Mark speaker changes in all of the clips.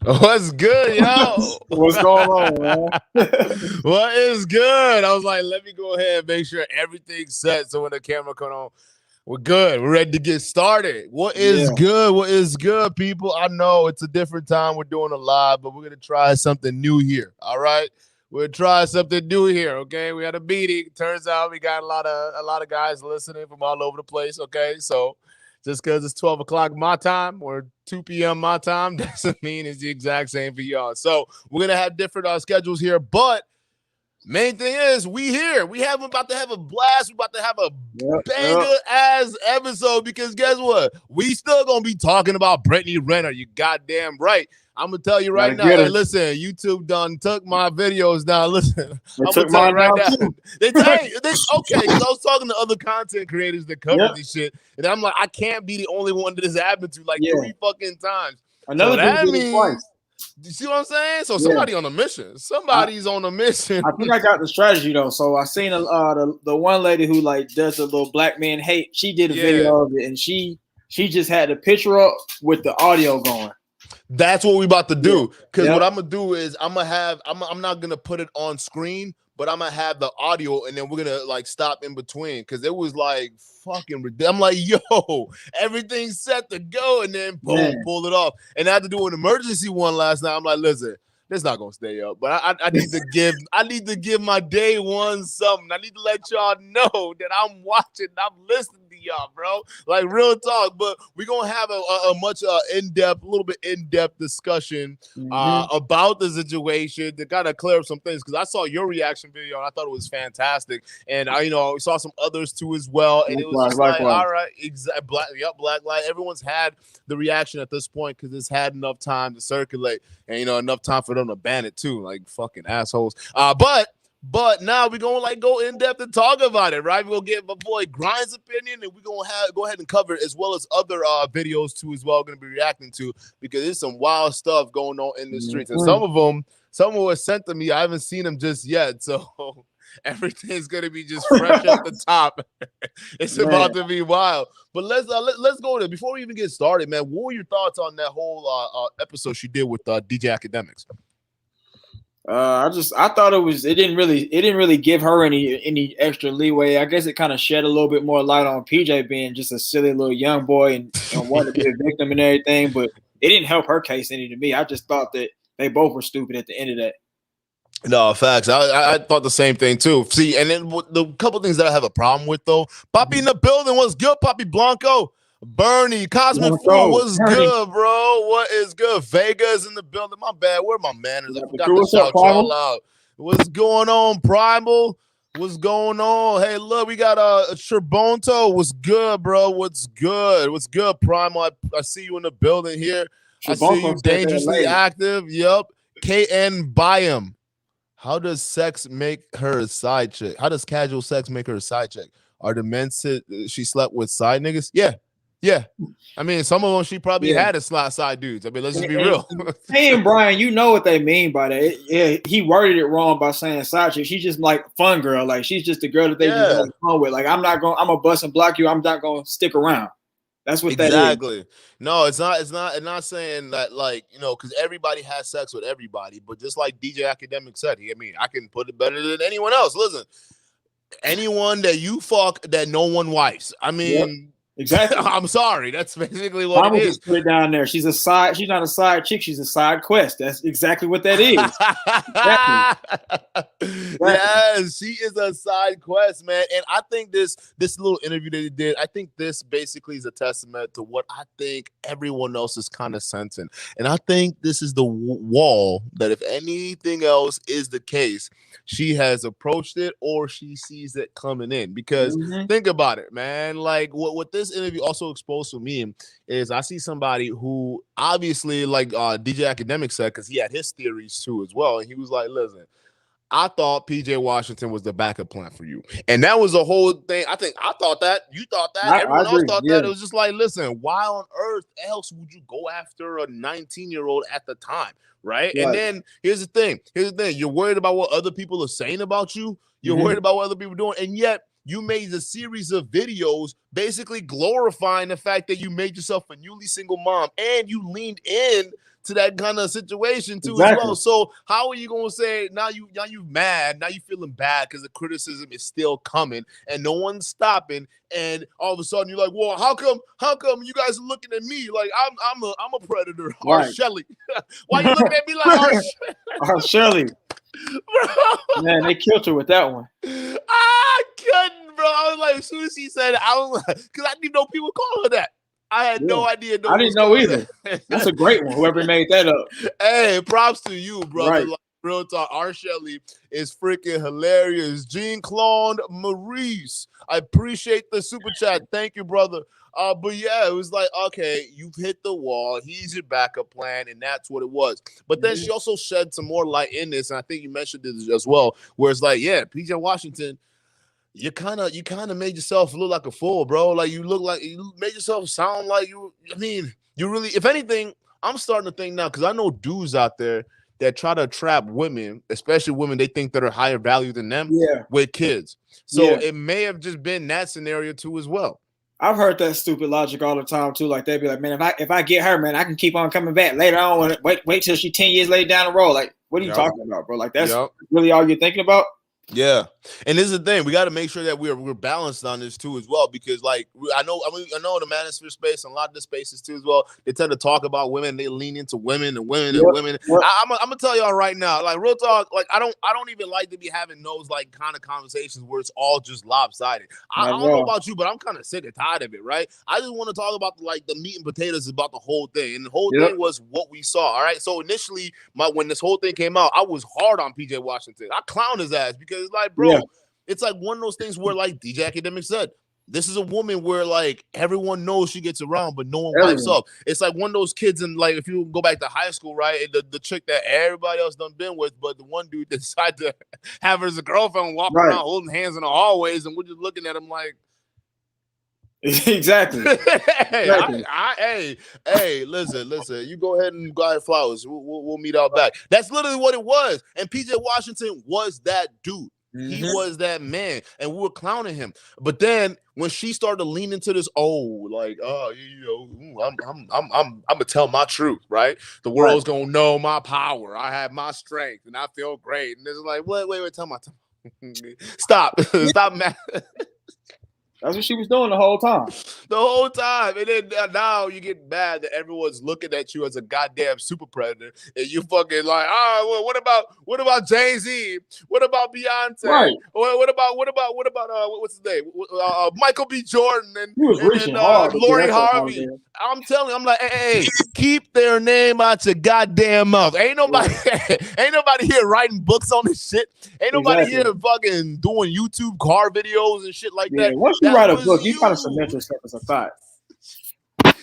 Speaker 1: What's good, yo?
Speaker 2: What's going on, man?
Speaker 1: What is good? I was like, let me go ahead and make sure everything's set so when the camera come on, we're good. We're ready to get started. What is good? What is good, people? I know it's a different time. We're doing a live, but we're going to try something new here, all right? We'll try something new here, okay? We had a meeting. Turns out we got a lot of guys listening from all over the place, okay? So just because it's 12 o'clock my time or 2 p.m. my time doesn't mean it's the exact same for y'all. So we're going to have different schedules here, but main thing is we here. We about to have a blast. We're about to have a banger-ass episode because guess what? We still going to be talking about Brittany Renner. You goddamn right. I'm going to tell you right now. Hey, listen, YouTube done took my videos down. Listen, I'm going to tell you right now. Okay, because I was talking to other content creators that cover this shit, and I'm like, I can't be the only one that this happened to like 3 fucking times.
Speaker 2: Another
Speaker 1: so that means, you see what I'm saying? So somebody on a mission. Somebody's on a mission.
Speaker 2: I think I got the strategy though. So I seen the one lady who like does a little black man hate. She did a video of it, and she just had the picture up with the audio going.
Speaker 1: That's what we about to do. Because what I'm gonna do is I'm not gonna put it on screen, but I'm gonna have the audio, and then we're gonna like stop in between because it was like fucking ridiculous. I'm like, yo, everything's set to go, and then boom, pull it off. And I had to do an emergency one last night. I'm like, listen, it's not gonna stay up, but I need to give my day one something. I need to let y'all know that I'm watching, I'm listening to y'all, bro. Like real talk. But we're gonna have a much little bit in-depth discussion about the situation to kind of clear up some things. Because I saw your reaction video and I thought it was fantastic, and I saw some others too as well, and it was just like, all right, black light. Everyone's had the reaction at this point because it's had enough time to circulate, and enough time for them to ban it too, like fucking assholes. But now we're gonna like go in depth and talk about it, right? We're gonna get my boy Grind's opinion, and we're gonna go ahead and cover it as well as other videos too as well. Gonna be reacting to because there's some wild stuff going on in the streets, and some of them were sent to me. I haven't seen them just yet, so everything's gonna be just fresh at the top. It's about to be wild. But let's go there. Before we even get started, man, what were your thoughts on that whole episode she did with DJ Akademiks?
Speaker 2: I thought it didn't really give her any extra leeway. I guess it kind of shed a little bit more light on PJ being just a silly little young boy and wanting to be a victim and everything, but it didn't help her case any to me. I just thought that they both were stupid at the end of that.
Speaker 1: No, facts. I thought the same thing too. See, and then the couple things that I have a problem with though. Poppy in the building. What's good, Poppy Blanco? Bernie, Cosmic Fool, what's good, bro? What is good? Vega's in the building. My bad. Where my manners? I forgot to shout y'all out. What's going on, Primal? What's going on? Hey, look, we got Sherbonto. What's good, bro? What's good? What's good, Primal? I see you in the building here. I see you dangerously active. Yep. KN Byam. How does sex make her a side chick? How does casual sex make her a side chick? Are the men she slept with side niggas? Yeah. I mean, some of them she probably had as side dudes. I mean, let's just be real.
Speaker 2: Hey, and Brian, you know what they mean by that. Yeah, he worded it wrong by saying side chick. She's just like fun girl. Like she's just the girl that they just have fun with. Like I'm a bust and block you. I'm not gonna stick around. That's what that is.
Speaker 1: Exactly. No, it's not saying that like, because everybody has sex with everybody, but just like DJ Akademiks said, I can put it better than anyone else. Listen, anyone that you fuck that no one wifes. I mean,
Speaker 2: exactly.
Speaker 1: I'm sorry. That's basically what it is.
Speaker 2: Just put it down there. She's not a side chick. She's a side quest. That's exactly what that is.
Speaker 1: Exactly. Yes, she is a side quest, man. And I think this little interview that he did, I think this basically is a testament to what I think everyone else is kind of sensing. And I think this is the wall that if anything else is the case, she has approached it or she sees it coming in. Because think about it, man. Like what this interview also exposed to me is I see somebody who obviously like DJ Akademiks said, because he had his theories too as well. And he was like, listen, I thought PJ Washington was the backup plan for you. And that was the whole thing. I thought that. You thought that. Everyone else thought that. It was just like, listen, why on earth else would you go after a 19-year-old at the time? Right? And then here's the thing. You're worried about what other people are saying about you. You're worried about what other people are doing. And yet you made a series of videos basically glorifying the fact that you made yourself a newly single mom and you leaned in to that kind of situation too as well. So how are you gonna say now you mad, now you feeling bad because the criticism is still coming and no one's stopping, and all of a sudden you're like, well, how come you guys are looking at me like I'm a predator?
Speaker 2: Right.
Speaker 1: R-Shelly. Why you looking at me like
Speaker 2: R-Shelly? Man, they killed her with that one.
Speaker 1: I couldn't, bro. I was like, as soon as he said it, I was like, because I didn't even know people call her that. I had no idea.
Speaker 2: I didn't know either. That's a great one. Whoever made that up.
Speaker 1: Hey, props to you, brother.
Speaker 2: Right.
Speaker 1: Like, real talk. R-Shelly is freaking hilarious. Jean-Claude Maurice, I appreciate the super chat. Thank you, brother. But yeah, it was like, okay, you've hit the wall. He's your backup plan, and that's what it was. But then she also shed some more light in this, and I think you mentioned it as well, where it's like, yeah, PJ Washington, you kind of made yourself look like a fool, bro. Like you made yourself sound like you. I mean, you really, if anything, I'm starting to think now because I know dudes out there that try to trap women, especially women they think that are higher value than them, with kids. So it may have just been that scenario too as well.
Speaker 2: I've heard that stupid logic all the time too. Like they'd be like, man, if I get her, man, I can keep on coming back later on. Wait till she 10 years later down the road. Like, what are you talking about, bro? Like that's really all you're thinking about?
Speaker 1: Yeah, and this is the thing: we got to make sure that we're balanced on this too as well, because like I know in the manosphere space and a lot of the spaces too as well, they tend to talk about women, they lean into women and women and women. I'm gonna tell y'all right now, like real talk, like I don't even like to be having those like kind of conversations where it's all just lopsided. I don't know about you, but I'm kind of sick and tired of it, right? I just want to talk about like the meat and potatoes about the whole thing, and the whole thing was what we saw. All right, so initially, when this whole thing came out, I was hard on PJ Washington. I clowned his ass because it's like, bro, it's like one of those things where, like DJ Akademiks said, this is a woman where like everyone knows she gets around, but no one wipes up. It's like one of those kids, and like if you go back to high school, right? The chick that everybody else done been with, but the one dude decided to have her as a girlfriend, walk around holding hands in the hallways, and we're just looking at him like.
Speaker 2: Exactly.
Speaker 1: Hey, listen. You go ahead and buy flowers. We'll meet out back. That's literally what it was. And PJ Washington was that dude. He was that man, and we were clowning him. But then when she started to lean into this, I'm gonna tell my truth, right? The world's gonna know my power. I have my strength, and I feel great. And it's like, wait, tell me. Stop, man.
Speaker 2: That's what she was doing the whole time.
Speaker 1: The whole time. And then now you get mad that everyone's looking at you as a goddamn super predator. And you fucking like, well, what about Jay-Z? What about Beyonce?
Speaker 2: Right.
Speaker 1: What about what's his name? Michael B. Jordan and
Speaker 2: hard,
Speaker 1: Lori Harvey. I'm telling you, I'm like, hey, keep their name out your goddamn mouth. Ain't nobody here writing books on this shit. Ain't nobody here fucking doing YouTube car videos and shit like that.
Speaker 2: Once you write a book, you kind of cement yourself as a thought.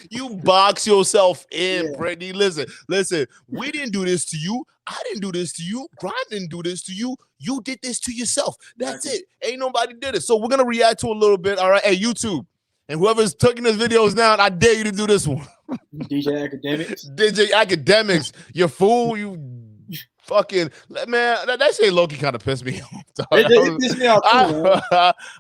Speaker 1: You box yourself in, Brittany. Listen. We didn't do this to you. I didn't do this to you. Brian didn't do this to you. You did this to yourself. That's it. Ain't nobody did it. So we're gonna react to a little bit. All right, hey YouTube, and whoever's taking this videos down, I dare you to do this one.
Speaker 2: DJ Akademiks.
Speaker 1: DJ Akademiks, you fool, you. Fucking man, that shit low-key kind of pissed me off.
Speaker 2: It pissed me off too, man.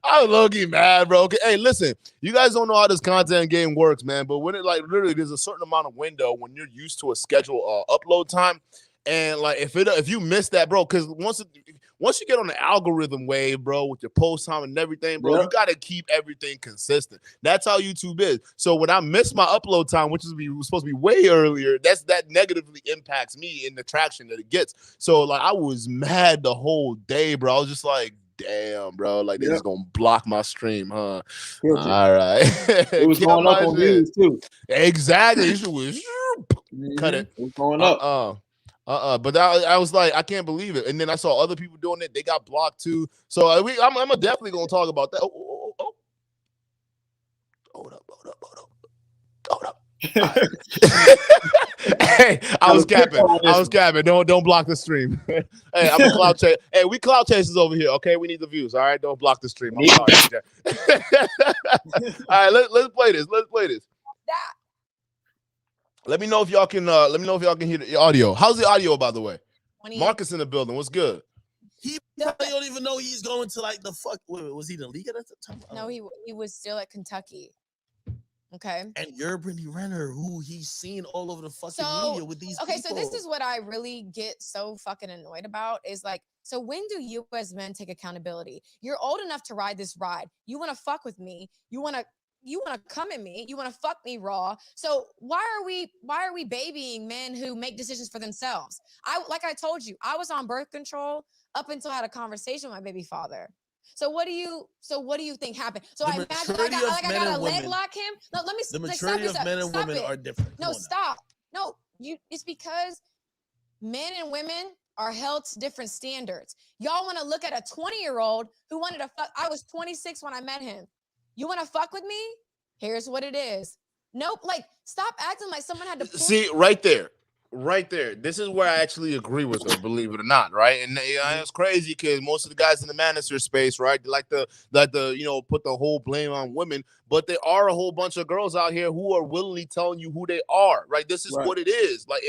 Speaker 1: I was low-key mad, bro. Okay, hey, listen, you guys don't know how this content game works, man. But when it like literally, there's a certain amount of window when you're used to a schedule upload time, and like if you miss that, bro, because once you get on the algorithm wave, bro, with your post time and everything, bro, you got to keep everything consistent. That's how YouTube is. So when I miss my upload time, which is supposed to be way earlier, that negatively impacts me in the traction that it gets. So like I was mad the whole day, bro. I was just like, damn, bro, like they're just gonna block my stream, huh? All right.
Speaker 2: It was going up on views too.
Speaker 1: Exactly. It was cut it.
Speaker 2: It was going up.
Speaker 1: But I was like, I can't believe it. And then I saw other people doing it. They got blocked too. So I'm definitely going to talk about that. Hold up. Hey, I was capping. Don't block the stream. Hey, I'm a cloud chaser. Hey, we cloud chasers over here. Okay, we need the views. All right, don't block the stream. I'm sorry. All right, let's play this. Let me know if y'all can. Hear the audio. How's the audio, by the way? Marcus in the building. What's good?
Speaker 3: He probably don't even know he's going to like the fuck. Wait, was he in the league at that time?
Speaker 4: No, he was still at Kentucky. Okay.
Speaker 3: And you're Brittany Renner, who he's seen all over the fucking media with these people.
Speaker 4: So this is what I really get so fucking annoyed about is like, so when do you as men take accountability? You're old enough to ride this ride. You want to fuck with me. You want to come at me. You want to fuck me raw. So why are we babying men who make decisions for themselves? Like I told you, I was on birth control up until I had a conversation with my baby father. So what do you think happened? So I gotta leg lock him. No, let me.
Speaker 3: The maturity of men and women are different.
Speaker 4: No, stop. No, it's because men and women are held to different standards. Y'all want to look at a 20-year-old who wanted to fuck. I was 26 when I met him. You want to fuck with me? Here's what it is. Nope. Like, stop acting like someone had to
Speaker 1: see right there. Right there. This is where I actually agree with her, believe it or not, right? And it's crazy because most of the guys in the manosphere space, right, they like to put the whole blame on women, but there are a whole bunch of girls out here who are willingly telling you who they are, right? This is what it is. Like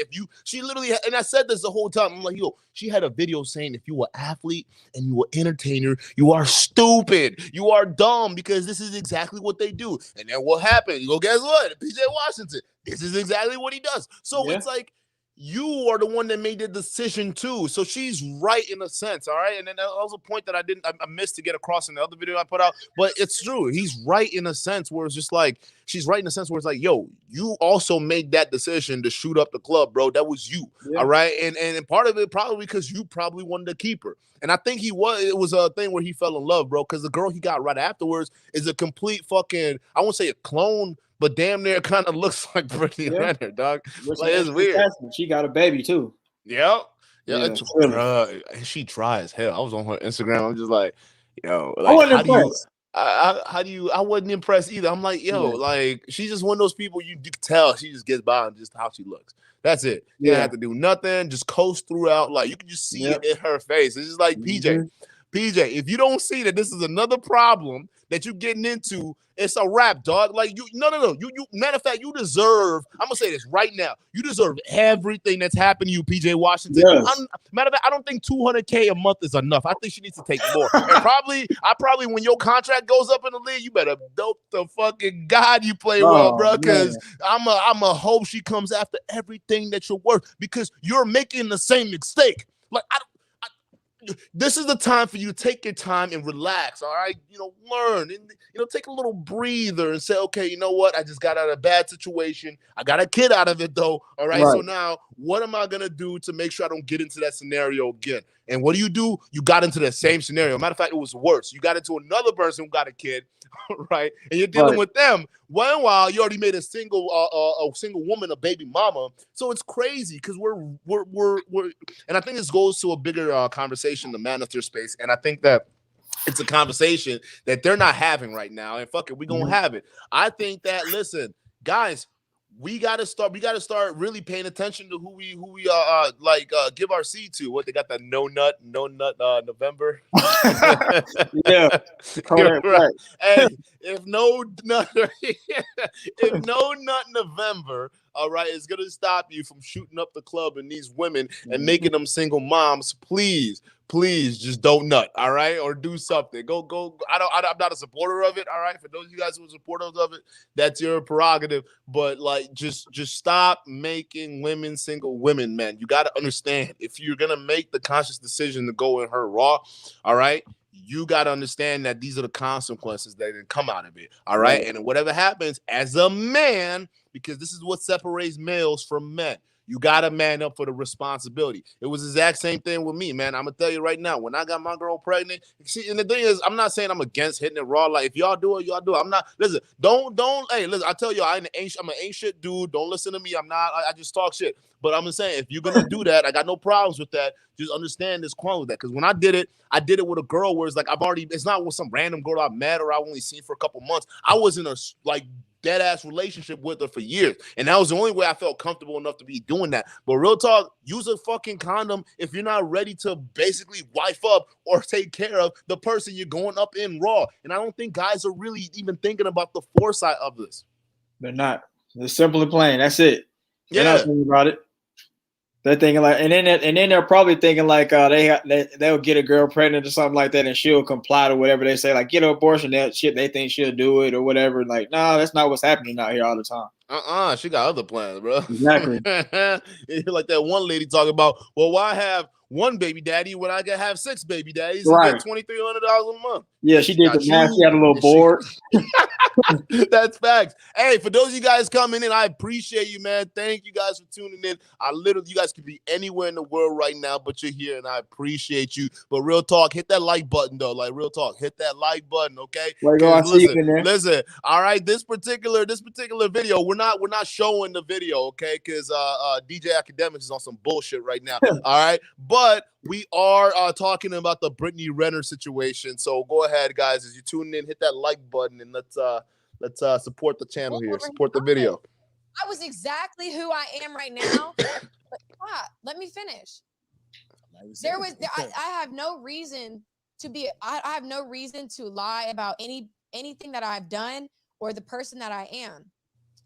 Speaker 1: she literally, and I said this the whole time. I'm like, she had a video saying if you were an athlete and you were an entertainer, you are stupid, you are dumb, because this is exactly what they do. And then what happened? You go, guess what? PJ Washington. This is exactly what he does. So it's like, you are the one that made the decision too. So she's right in a sense, all right? And then that was a point that I missed to get across in the other video I put out. But it's true. He's right in a sense where it's just like, she's right in a sense where it's like, yo, you also made that decision to shoot up the club, bro. That was you, all right? And part of it probably because you probably wanted to keep her. And I think it was a thing where he fell in love, bro, because the girl he got right afterwards is a complete fucking, I won't say a clone, but damn near kind of looks like Brittany Renner, dog. Like, it's weird.
Speaker 2: She got a baby too.
Speaker 1: Yeah. She dry as hell. I was on her Instagram. I'm just like, yo, like,
Speaker 2: I wasn't impressed.
Speaker 1: I wasn't impressed either. I'm like, like, she's just one of those people you can tell she just gets by on just how she looks. That's it. You don't have to do nothing. Just coast throughout. Like, you can just see it in her face. It's just like PJ, if you don't see that this is another problem that you're getting into, it's a wrap, dog. Like, no. You matter of fact, you deserve, I'm gonna say this right now. You deserve everything that's happened to you, PJ Washington.
Speaker 2: Yes.
Speaker 1: Matter of fact, I don't think $200K a month is enough. I think she needs to take more. And probably when your contract goes up in the league, you better dope the fucking God you play well, bro. Because I'm a hope she comes after everything that you're worth, because you're making the same mistake. Like, this is the time for you to take your time and relax, all right? Learn and, take a little breather and say, okay, you know what? I just got out of a bad situation. I got a kid out of it, though, all right? So now what am I going to do to make sure I don't get into that scenario again? And what do? You got into that same scenario. Matter of fact, it was worse. You got into another person who got a kid, right? And you're dealing with them. While you already made a single woman a baby mama. So it's crazy because we're and I think this goes to a bigger conversation, the manosphere space. And I think that it's a conversation that they're not having right now. And fuck it, we're gonna have it. I think that, listen, guys, we gotta start really paying attention to who we give our seed to. What they got, that no nut November. Right. And if no nut November, all right, is gonna stop you from shooting up the club and these women and making them single moms, please just don't nut, all right, or do something. Go. I'm not a supporter of it, all right. For those of you guys who are supporters of it, that's your prerogative. But like, just stop making women single women, man. You got to understand, if you're gonna make the conscious decision to go in her raw, all right, you got to understand that these are the consequences that can come out of it, all right. And whatever happens as a man, because this is what separates males from men, you got to man up for the responsibility. It was the exact same thing with me, man. I'm going to tell you right now, when I got my girl pregnant, see, and the thing is, I'm not saying I'm against hitting it raw. Like, if y'all do it, y'all do it. I'm not, listen, hey, listen, I tell you, I'm an ain't shit dude. Don't listen to me. I just talk shit. But I'm just saying, if you're going to do that, I got no problems with that. Just understand this quality with that. Because when I did it with a girl where it's like, it's not with some random girl I met or I only seen for a couple months. I was in a, dead ass relationship with her for years, and that was the only way I felt comfortable enough to be doing that. But real talk, use a fucking condom if you're not ready to basically wife up or take care of the person you're going up in raw. And I don't think guys are really even thinking about the foresight of this.
Speaker 2: They're not. It's simple and plain. That's it.
Speaker 1: Yeah,
Speaker 2: about it. They're thinking like, and then they're probably thinking like they'll get a girl pregnant or something like that, and she'll comply to whatever they say, like get an abortion. That shit they think she'll do it or whatever. Like, nah, that's not what's happening out here all the time.
Speaker 1: She got other plans, bro.
Speaker 2: Exactly.
Speaker 1: Like that one lady talking about, well, why have one baby daddy when I can have 6 baby daddies
Speaker 2: Right.
Speaker 1: and get $2,300 a month?
Speaker 2: Yeah, she did the math. She had a little board.
Speaker 1: That's facts. Hey, for those of you guys coming in, I appreciate you, man. Thank you guys for tuning in. You guys could be anywhere in the world right now, but you're here, and I appreciate you. But real talk, hit that like button, though. Like, real talk, hit that like button, okay? Listen. All right, this particular video, we're not showing the video, okay? Because DJ Akademiks is on some bullshit right now. All right, but we are talking about the Brittany Renner situation. So go ahead, guys, as you tune in, hit that like button, and let's support the channel here, support the video.
Speaker 4: I was exactly who I am right now. But let me finish. I have no reason to be. I have no reason to lie about anything that I've done or the person that I am,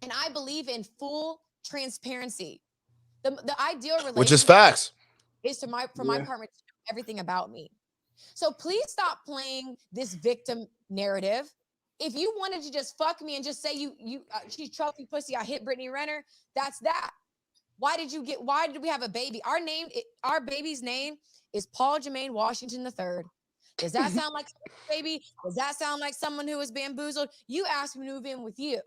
Speaker 4: and I believe in full transparency. The ideal relationship,
Speaker 1: which is facts,
Speaker 4: is for my partner to know everything about me. So please stop playing this victim narrative. If you wanted to just fuck me and just say she's trophy pussy, I hit Brittany Renner, that's that. Why did we have a baby? Our baby's name is Paul Jermaine Washington III. Does that sound like a baby? Does that sound like someone who was bamboozled? You asked me to move in with you.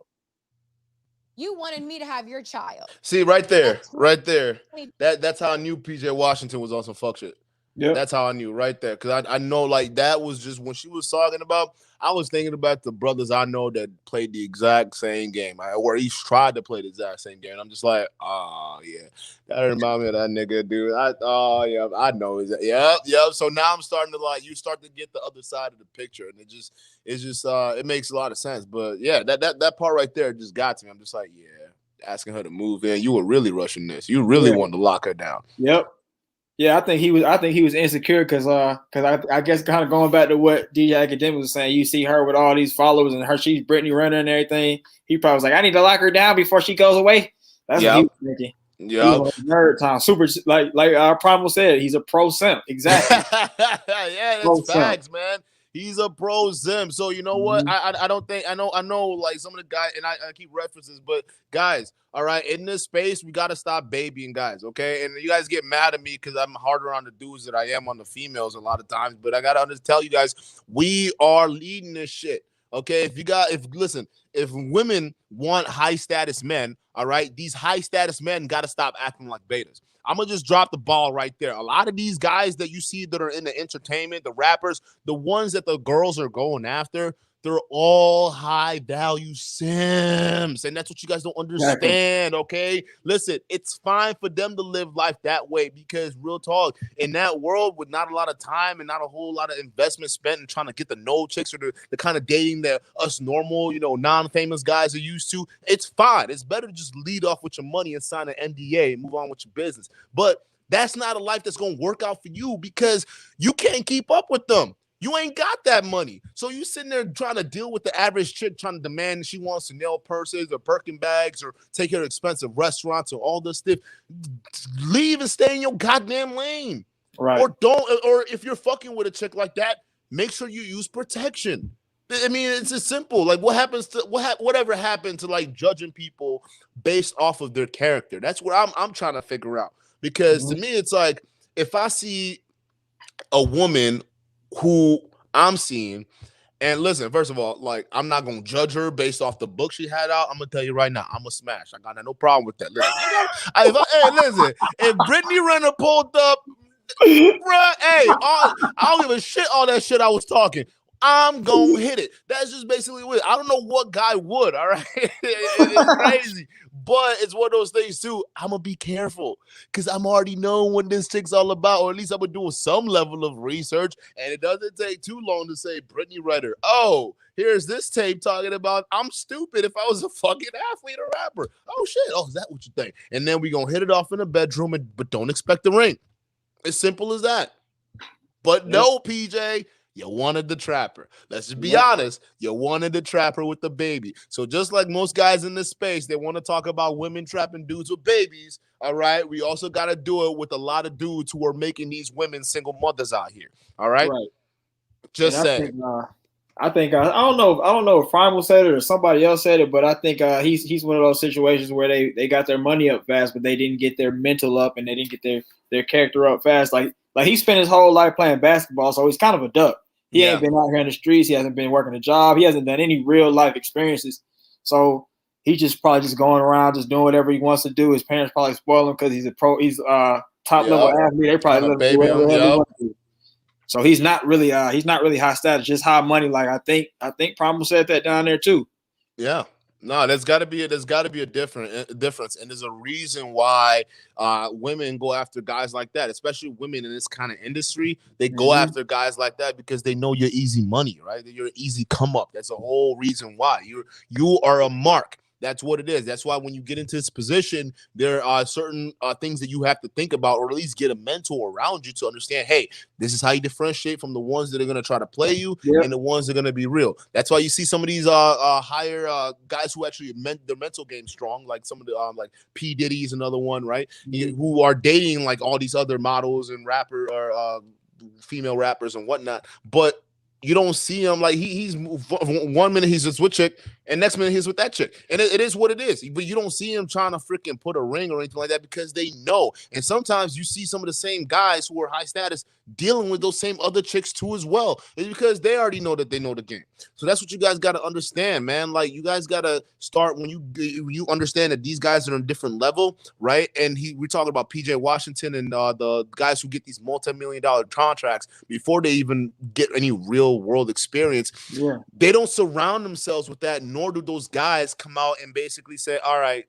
Speaker 4: You wanted me to have your child.
Speaker 1: See, right there. That's how I knew PJ Washington was on some fuck shit. Yeah, that's how I knew right there. Because I know, like, that was just when she was talking about, I was thinking about the brothers I know that played the exact same game, or each tried to play the exact same game. And I'm just like, oh, yeah. That remind me of that nigga, dude. I know. Yep. So now I'm starting to, like, you start to get the other side of the picture. And it makes a lot of sense. But, yeah, that part right there just got to me. I'm just like, yeah, asking her to move in. You were really rushing this. You really wanted to lock her down.
Speaker 2: Yep. Yeah, I think he was insecure because I guess kind of going back to what DJ Akademiks was saying, you see her with all these followers and she's Brittany Renner and everything. He probably was like, I need to lock her down before she goes away. That's what he was thinking. Yeah, nerd time, super like our Primal said, he's a pro simp. Exactly.
Speaker 1: Yeah, that's facts, man. He's a pro sim. So you know what? I don't think I know like some of the guys, and I keep references, but guys, all right, in this space, we gotta stop babying guys, okay? And you guys get mad at me because I'm harder on the dudes than I am on the females a lot of times. But I gotta tell you guys, we are leading this shit. Okay, if women want high status men, all right, these high status men gotta stop acting like betas. I'm going to just drop the ball right there. A lot of these guys that you see that are in the entertainment, the rappers, the ones that the girls are going after, they're all high-value sims. And that's what you guys don't understand, okay? Listen, it's fine for them to live life that way because, real talk, in that world with not a lot of time and not a whole lot of investment spent in trying to get the no chicks or the kind of dating that us normal, non-famous guys are used to, it's fine. It's better to just lead off with your money and sign an NDA and move on with your business. But that's not a life that's going to work out for you because you can't keep up with them. You ain't got that money. So you sitting there trying to deal with the average chick trying to demand she wants Chanel purses or Birkin bags or take her to expensive restaurants or all this stuff. Leave and stay in your goddamn lane. Right. Or if you're fucking with a chick like that, make sure you use protection. I mean, it's as simple. Like whatever happened to like judging people based off of their character? That's what I'm trying to figure out. Because to me, it's like if I see a woman who I'm seeing, and listen, first of all, like I'm not gonna judge her based off the book she had out. I'm gonna tell you right now, I'm a smash. I got no problem with that. Listen, if Brittany Renner pulled up, bruh, I don't give a shit all that shit I was talking. I'm gonna hit it. That's just basically what I don't know what guy would. All right, it's crazy, but it's one of those things too. I'm gonna be careful because I'm already knowing what this chick's all about, or at least I'm gonna do some level of research. And it doesn't take too long to say Brittany Renner. Oh, here's this tape talking about I'm stupid if I was a fucking athlete or rapper. Oh shit. Oh, is that what you think? And then we gonna hit it off in the bedroom, but don't expect the ring. As simple as that. But no, PJ. You wanted the trapper. Let's just be honest. You wanted the trapper with the baby. So just like most guys in this space, they want to talk about women trapping dudes with babies. All right. We also got to do it with a lot of dudes who are making these women single mothers out here. All right.
Speaker 2: Right.
Speaker 1: Just saying.
Speaker 2: I think I don't know if Primal said it or somebody else said it, but I think he's one of those situations where they got their money up fast, but they didn't get their mental up and they didn't get their character up fast. Like he spent his whole life playing basketball, so he's kind of a duck. He ain't been out here in the streets. He hasn't been working a job. He hasn't done any real life experiences. So he's just probably just going around, just doing whatever he wants to do. His parents probably spoil him because he's top level athlete. They probably let him do whatever he wants to do. So he's not really high status, just high money. Like I think Primal said that down there too.
Speaker 1: Yeah. No, there's got to be a difference, and there's a reason why women go after guys like that, especially women in this kind of industry. They go after guys like that because they know you're easy money, right? You're an easy come up. That's the whole reason why you are a mark. That's what it is. That's why when you get into this position, there are certain things that you have to think about, or at least get a mentor around you to understand, hey, this is how you differentiate from the ones that are going to try to play you and the ones that are going to be real. That's why you see some of these higher guys who actually their mental game strong, like some of the like P. Diddy's another one, right? Who are dating like all these other models and rapper or female rappers and whatnot. But you don't see him like he's 1 minute he's just with chick and next minute he's with that chick. And it is what it is. But you don't see him trying to freaking put a ring or anything like that because they know. And sometimes you see some of the same guys who are high status dealing with those same other chicks too as well. It's because they already know that they know the game. So that's what you guys got to understand, man. Like you guys got to start when you understand that these guys are on a different level, right? And we're talking about PJ Washington and the guys who get these multi-million-dollar contracts before they even get any real world experience. Yeah. They don't surround themselves with that, nor do those guys come out and basically say, all right,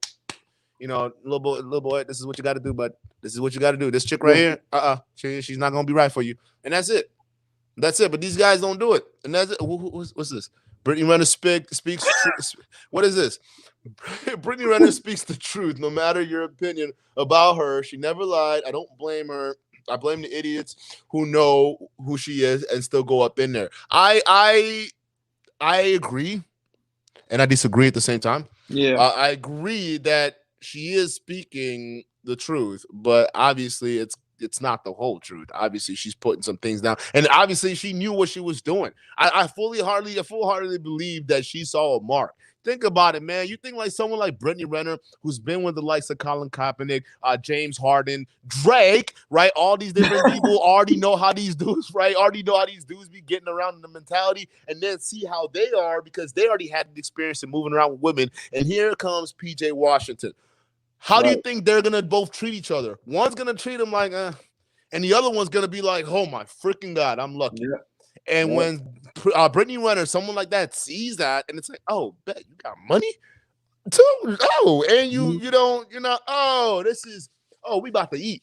Speaker 1: you know, little boy, this is what you got to do, but this is what you got to do. This chick right here, she's not going to be right for you. And that's it. That's it. But these guys don't do it. And that's it. What's this? Brittany Renner speaks. What is this? Brittany Renner speaks the truth, no matter your opinion about her. She never lied. I don't blame her. I blame the idiots who know who she is and still go up in there. I agree, and I disagree at the same time. Yeah, I agree that she is speaking the truth, but obviously it's not the whole truth. Obviously, she's putting some things down, and obviously she knew what she was doing. I full-heartedly believe that she saw a mark. Think about it, man. You think like someone like Brittany Renner, who's been with the likes of Colin Kaepernick, James Harden, Drake, right? All these different people already know how these dudes, right? Already know how these dudes be getting around in the mentality, and then see how they are because they already had the experience in moving around with women. And here comes PJ Washington. How do you think they're gonna both treat each other? One's gonna treat him like, and the other one's gonna be like, oh my freaking God, I'm lucky. Yeah. And when Brittany Renner, someone like that, sees that, and it's like, oh, bet you got money too. Oh, and you don't, we about to eat.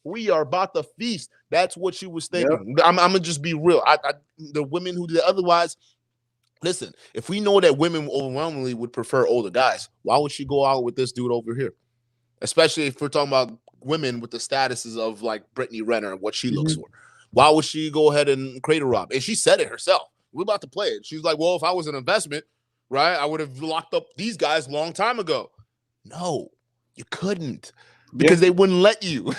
Speaker 1: We are about to feast. That's what she was thinking. Yep. I'm gonna just be real. The women who did otherwise. Listen, if we know that women overwhelmingly would prefer older guys, why would she go out with this dude over here? Especially if we're talking about women with the statuses of like Brittany Renner and what she looks for. Why would she go ahead and cradle rob? And she said it herself. We're about to play it. She's like, well, if I was an investment, right, I would have locked up these guys a long time ago. No, you couldn't because they wouldn't let you.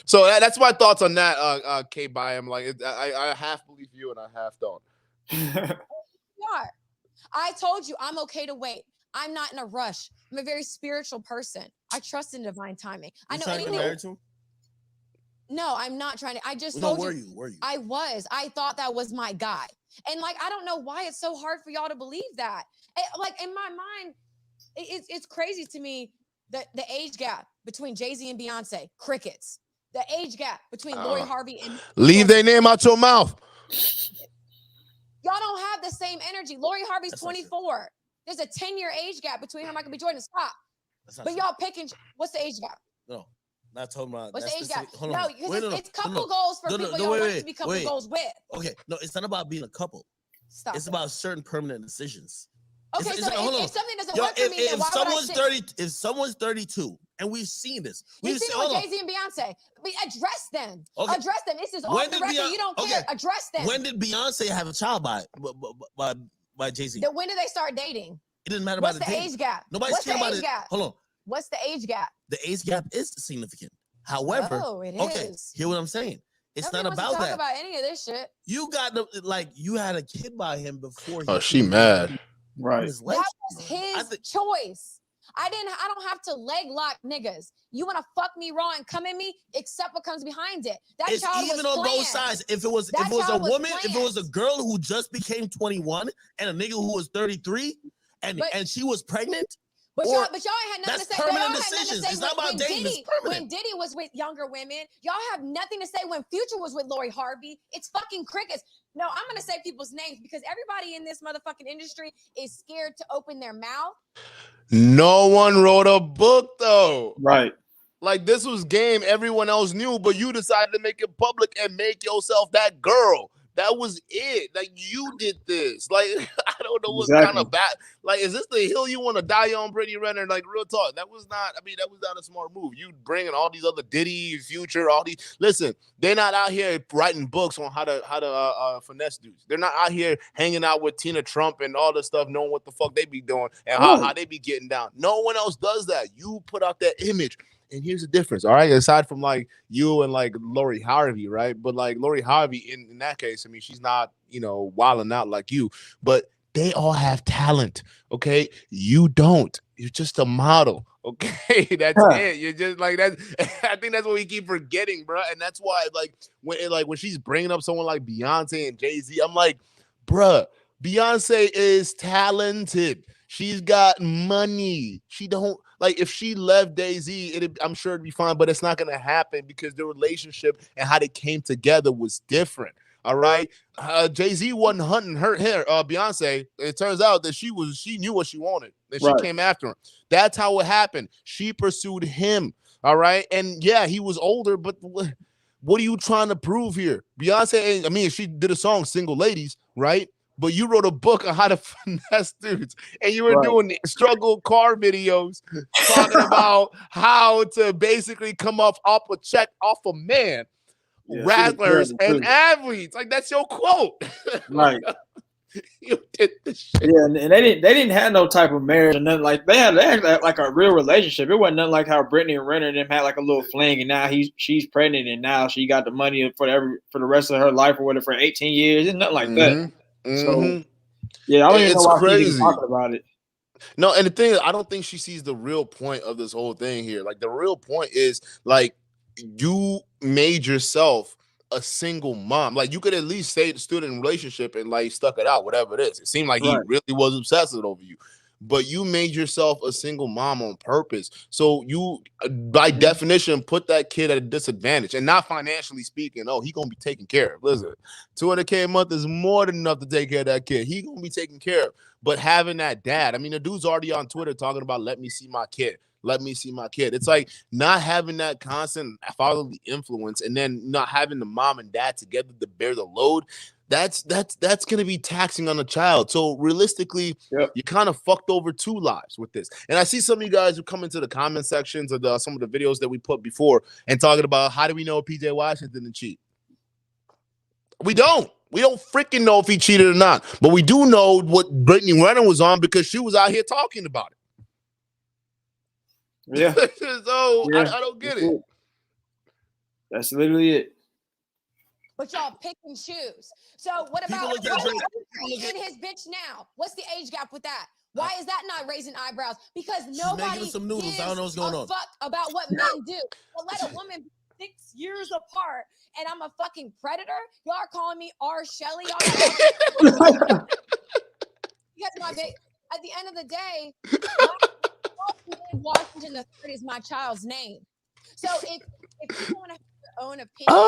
Speaker 1: So that's my thoughts on that, K-By. I'm like, I half believe you and I half don't.
Speaker 4: I told you I'm okay to wait. I'm not in a rush. I'm a very spiritual person. I trust in divine timing. I know anything. Married to him? No, I'm not trying to. I just told you. Were you? I was. I thought that was my guy. And like, I don't know why it's so hard for y'all to believe that. Like in my mind, it's crazy to me that the age gap between Jay-Z and Beyonce, crickets. The age gap between Lori Harvey and
Speaker 1: leave their name out your mouth.
Speaker 4: Y'all don't have the same energy. Lori Harvey's 24. There's a 10-year age gap between her and Michael B. Jordan. Stop. But y'all picking. What's the age gap?
Speaker 3: No. Not talking about
Speaker 4: what's the age gap? No, because it's couple goals for people you want to be couple goals with.
Speaker 3: Okay, no, it's not about being a couple.
Speaker 4: Stop.
Speaker 3: It's about certain permanent decisions.
Speaker 4: Okay, so if something doesn't work for me, then why would I sit?
Speaker 3: If someone's 32 and we've seen this.
Speaker 4: You've seen with Jay-Z and Beyonce. Address them.
Speaker 3: Okay.
Speaker 4: Address them. This is off the record. You don't care. Address them.
Speaker 3: When did Beyonce have a child by Jay-Z?
Speaker 4: When did they start dating?
Speaker 3: It didn't matter
Speaker 4: What's
Speaker 3: about
Speaker 4: the age gap?
Speaker 3: Nobody's caring about it. Hold on.
Speaker 4: What's the age gap?
Speaker 3: The age gap is significant. However,
Speaker 4: it
Speaker 3: okay,
Speaker 4: is.
Speaker 3: hear what I'm saying. It's
Speaker 4: Nobody
Speaker 3: not about
Speaker 4: wants to
Speaker 3: that.
Speaker 4: talk about any of this shit.
Speaker 3: You got you had a kid by him before.
Speaker 1: Oh, she mad.
Speaker 2: Right.
Speaker 4: That was his choice. I don't have to leg lock niggas. You want to fuck me raw and come at me, accept what comes behind it. That
Speaker 3: it's
Speaker 4: child
Speaker 3: even
Speaker 4: was
Speaker 3: on
Speaker 4: planned.
Speaker 3: both sides. If it was a woman, if it was a girl who just became 21 and a nigga who was 33 and she was pregnant.
Speaker 4: But y'all ain't had nothing to say.
Speaker 3: Permanent decisions. It's not about dating. It's permanent.
Speaker 4: When Diddy was with younger women, y'all have nothing to say. When Future was with Lori Harvey, it's fucking crickets. No, I'm gonna say people's names because everybody in this motherfucking industry is scared to open their mouth.
Speaker 1: No one wrote a book though.
Speaker 2: Right.
Speaker 1: Like this was game everyone else knew, but you decided to make it public and make yourself that girl. That was it. Like you did this. Like I don't know what's kind of bad. Like, is this the hill you want to die on, Brittany Renner? Like real talk. That was not. I mean, that was not a smart move. You bringing all these other Diddy, Future, all these. Listen, they're not out here writing books on how to finesse dudes. They're not out here hanging out with Tina Trump and all this stuff, knowing what the fuck they be doing and how they be getting down. No one else does that. You put out that image. And here's the difference, all right? Aside from like you and like Lori Harvey, right? But like Lori Harvey, in that case, I mean, she's not, wilding out like you, but they all have talent, okay? You don't. You're just a model, okay? That's it. You're just like that. I think that's what we keep forgetting, bro. And that's why, when she's bringing up someone like Beyonce and Jay-Z, I'm like, bruh, Beyonce is talented. She's got money. She don't like if she left Jay-Z, I'm sure it'd be fine, but it's not gonna happen because the relationship and how they came together was different. All right. Jay-Z wasn't hunting her hair. Beyonce, it turns out that she knew what she wanted and she came after him. That's how it happened. She pursued him. All right. And yeah, he was older, but what are you trying to prove here? Beyonce, I mean, she did a song, Single Ladies, right? But you wrote a book on how to finesse dudes, and you were doing struggle car videos talking about how to basically come off a check off a man, wrestlers and athletes. Like that's your quote,
Speaker 2: right?
Speaker 1: You did this shit.
Speaker 2: Yeah, and they didn't have no type of marriage or nothing. Like they had like a real relationship. It wasn't nothing like how Brittany Renner and them had like a little fling, and now she's pregnant, and now she got the money for the rest of her life or whatever for 18 years. It's nothing like that. So, yeah, I don't even know why she's even talking about it.
Speaker 1: No, and the thing is, I don't think she sees the real point of this whole thing here. Like, the real point is, like, you made yourself a single mom. Like, you could at least say stood in a relationship and, like, stuck it out, whatever it is. It seemed like he really was obsessed over you. But you made yourself a single mom on purpose. So you, by definition, put that kid at a disadvantage. And not financially speaking. Oh, he going to be taken care of. Listen, $200K a month is more than enough to take care of that kid. He going to be taken care of. But having that dad, I mean, the dude's already on Twitter talking about, let me see my kid. Let me see my kid. It's like not having that constant fatherly influence and then not having the mom and dad together to bear the load. That's going to be taxing on a child. So realistically, you kind of fucked over two lives with this. And I see some of you guys who come into the comment sections of some of the videos that we put before and talking about how do we know PJ Washington didn't cheat? We don't. We don't freaking know if he cheated or not. But we do know what Brittany Renner was on because she was out here talking about it.
Speaker 2: Yeah.
Speaker 1: So I don't get it.
Speaker 2: That's literally it.
Speaker 4: But y'all pick and choose. So what about in his bitch now? What's the age gap with that? Why is that not raising eyebrows? Because nobody gives
Speaker 3: some noodles. I don't know what's going on.
Speaker 4: Fuck about what men do. But let a woman be 6 years apart and I'm a fucking predator. Y'all are calling me R-Shelly. Y'all because my baby. At the end of the day, Washington III is my child's name. So if you want to have your own opinion,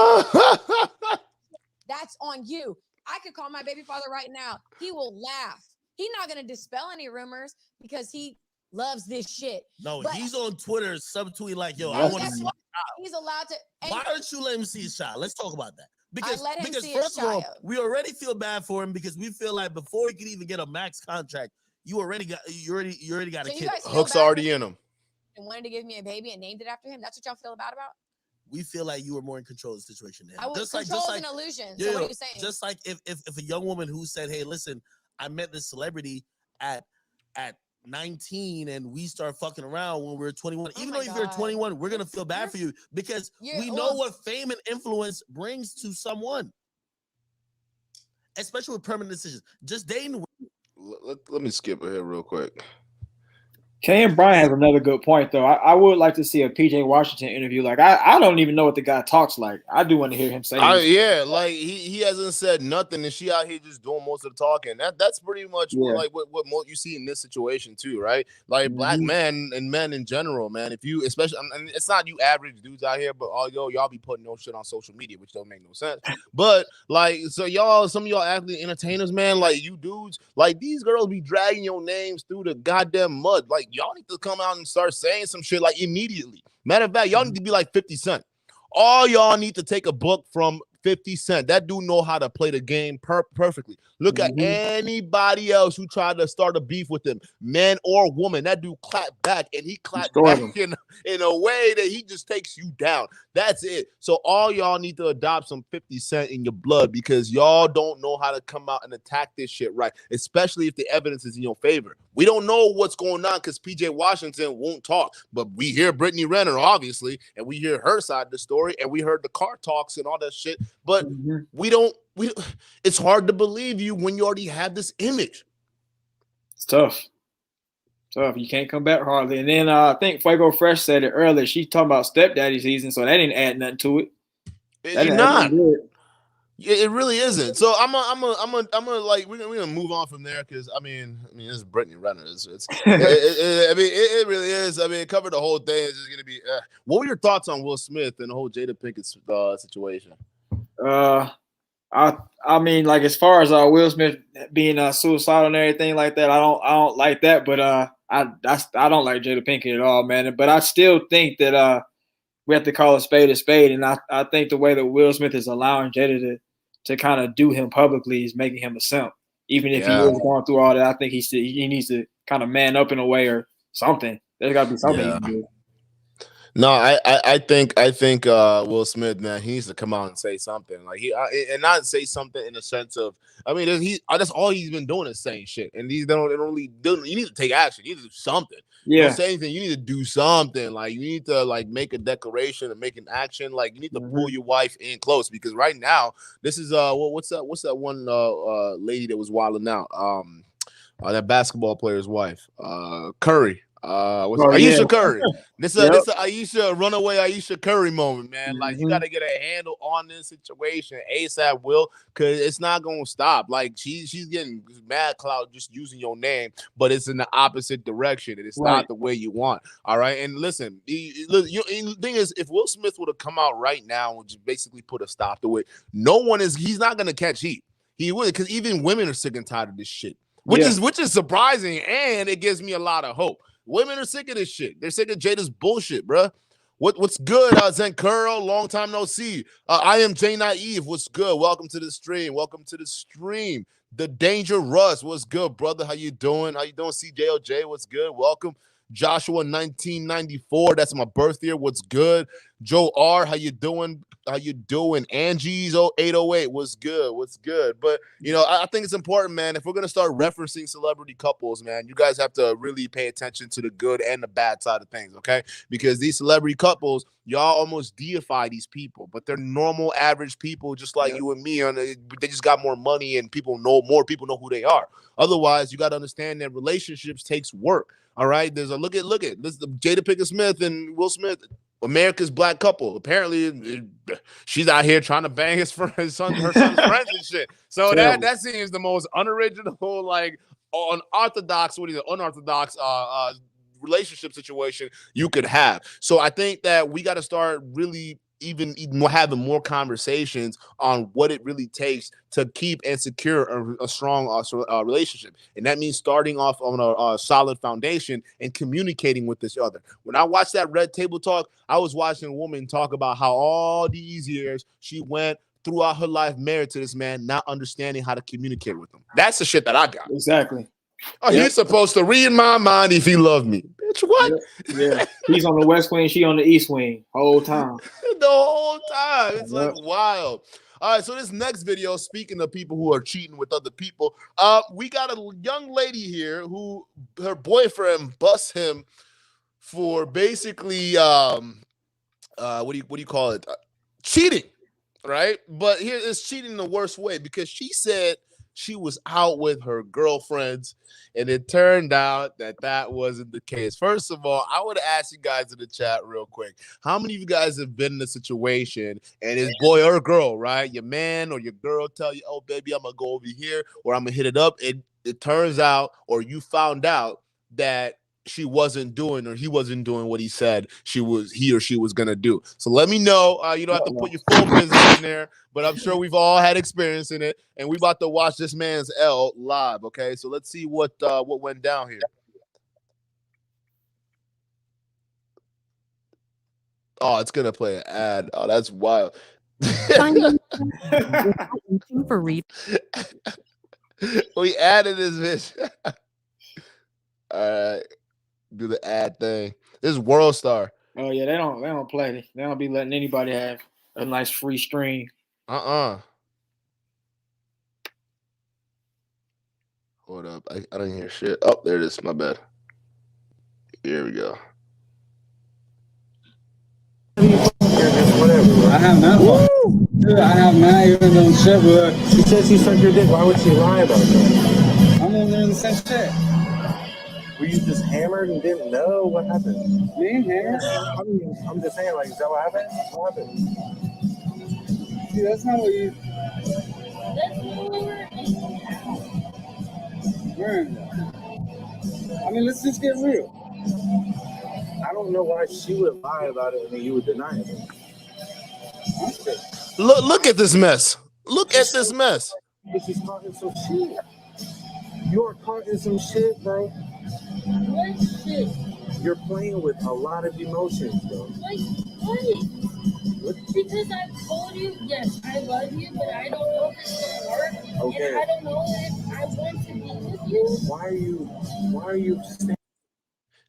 Speaker 4: that's on you. I could call my baby father right now. He will laugh. He's not going to dispel any rumors because he loves this shit.
Speaker 3: No, but he's on Twitter subtweeting like, yo, I want to see my child.
Speaker 4: He's allowed to.
Speaker 3: Why don't you let him see his child? Let's talk about that. Because
Speaker 4: see
Speaker 3: first of all, we already feel bad for him because we feel like before he could even get a max contract, you already got a kid.
Speaker 1: Hook's already in him.
Speaker 4: and wanted to give me a baby and named it after him. That's what y'all feel about?
Speaker 3: We feel like you were more in control of the situation than him.
Speaker 4: I was control is an illusion. So what are you saying?
Speaker 3: Just like if a young woman who said, "Hey, listen, I met this celebrity at 19 and we start fucking around when we're 21." Even though if you're 21, we're gonna feel bad for you because we know what fame and influence brings to someone, especially with permanent decisions. Just dating.
Speaker 1: Let me skip ahead real quick.
Speaker 2: Cam Bryant has another good point, though. I would like to see a PJ Washington interview. Like, I don't even know what the guy talks like. I do want to hear him say
Speaker 1: like he hasn't said nothing, and she out here just doing most of the talking. That's pretty much like what you see in this situation too, right? Like black men and men in general, man. If you, especially, I mean, it's not you average dudes out here, but y'all be putting no shit on social media, which don't make no sense. But like, so some of y'all athlete entertainers, man, like you dudes, like these girls be dragging your names through the goddamn mud. Like y'all need to come out and start saying some shit like immediately. Matter of fact, y'all need to be like 50 Cent. All y'all need to take a book from 50 Cent. That dude know how to play the game perfectly. Look at anybody else who tried to start a beef with him, man or woman. That dude clapped back, and he clapped back in a way that he just takes you down. That's it. So all y'all need to adopt some 50 Cent in your blood because y'all don't know how to come out and attack this shit right, especially if the evidence is in your favor. We don't know what's going on because PJ Washington won't talk, but we hear Brittany Renner, obviously, and we hear her side of the story, and we heard the car talks and all that shit, but we don't. It's hard to believe you when you already have this image.
Speaker 2: It's tough. You can't come back hardly. And then I think Fuego Fresh said it earlier. She talking about stepdaddy season, so that didn't add nothing to it.
Speaker 1: It's not. It really isn't. So I'm like we're gonna move on from there because I mean it's Brittany Renner. It really is. I mean, it covered the whole thing. It's just gonna be. What were your thoughts on Will Smith and the whole Jada Pinkett situation?
Speaker 2: I mean, like as far as Will Smith being suicidal and everything like that, I don't like that. But I don't like Jada Pinkett at all, man. But I still think that we have to call a spade, and I think the way that Will Smith is allowing Jada to kind of do him publicly is making him a simp. Even if he is going through all that, I think he needs to kind of man up in a way or something. There's got to be something he can do.
Speaker 1: No, I think Will Smith, man, he needs to come out and say something like and not say something in the sense of, I mean, that's all he's been doing is saying shit, and these don't really do. You need to take action. You need to do something. You don't say anything. You need to do something. Like you need to like make a declaration and make an action. Like you need to pull your wife in close because right now this is what's that one lady that was wilding out that basketball player's wife Curry. Ayesha Curry. This is Ayesha runaway Ayesha Curry moment, man. Like you got to get a handle on this situation ASAP, Will, because it's not gonna stop. Like she's getting mad clout just using your name, but it's in the opposite direction, and it's not the way you want. All right, and listen, the thing is, if Will Smith would have come out right now and just basically put a stop to it, he's not gonna catch heat. He would, because even women are sick and tired of this shit, which is surprising, and it gives me a lot of hope. Women are sick of this shit. They're sick of Jada's bullshit, bro. What's good, Zen Curl? Long time no see. I am Jay Naive. What's good? Welcome to the stream. The Danger Russ. What's good, brother? How you doing? CJOJ, what's good? Welcome. Joshua 1994. That's my birth year. What's good? Joe R, how you doing? Angie's 808. What's good? But I think it's important, man. If we're gonna start referencing celebrity couples, man, you guys have to really pay attention to the good and the bad side of things, okay? Because these celebrity couples, y'all almost deify these people, but they're normal, average people, just like you and me. They just got more money, and more people know who they are. Otherwise, you got to understand that relationships takes work. All right, there's a look at this. The Jada Pinkett Smith and Will Smith, America's black couple. Apparently, she's out here trying to bang her son's friends and shit. So that seems the most unoriginal, like unorthodox relationship situation you could have. So I think that we got to start really even having more conversations on what it really takes to keep and secure a strong relationship. And that means starting off on a solid foundation and communicating with each other. When I watched that Red Table Talk, I was watching a woman talk about how all these years she went throughout her life married to this man, not understanding how to communicate with him. That's the shit that I got.
Speaker 2: Exactly.
Speaker 1: Oh, he's supposed to read my mind if he loved me. Bitch, what?
Speaker 2: Yeah. He's on the west wing, she on the east wing whole time.
Speaker 1: The whole time. It's like wild. All right, so this next video, speaking of people who are cheating with other people, we got a young lady here who her boyfriend busts him for basically what do you call it? Cheating, right? But here is cheating the worst way because she said she was out with her girlfriends, and it turned out that wasn't the case. First of all, I would ask you guys in the chat real quick, how many of you guys have been in a situation and it's boy or girl, right? Your man or your girl tell you, oh, baby, I'm going to go over here or I'm going to hit it up. And it turns out, or you found out that she wasn't doing or he wasn't doing what he said he or she was gonna do. So let me know. You don't have to put your full business in there, but I'm sure we've all had experience in it. And we about to watch this man's L live. Okay, so let's see what went down here. Oh, it's gonna play an ad. Oh, that's wild. We added this bitch. All right. Do the ad thing. This is World Star.
Speaker 2: Oh yeah, they don't play. They don't be letting anybody have a nice free stream.
Speaker 1: Hold up. I didn't hear shit. Oh, there it is. My bad. Here we go.
Speaker 5: Whatever. I have not. Dude, I have not even done shit with her. She said she sucked your dick. Why would she lie about that? I'm over there in the same shit. Were you just hammered and didn't know what happened? Me hammered? I mean, I'm just saying, like, is that what happened? What happened? Dude, that's not what you. I mean, let's just get real. I don't know why she would lie about it and then you would deny it.
Speaker 1: Look at this mess. Look at this mess.
Speaker 5: But she's caught in some shit. You are caught in some shit, bro. What shit? You're playing with a lot of emotions, bro.
Speaker 6: Like what? Because I've told you, yes, I love you, but I don't know if it's gonna work. Okay. And I don't know if I want to be with you.
Speaker 5: Why are you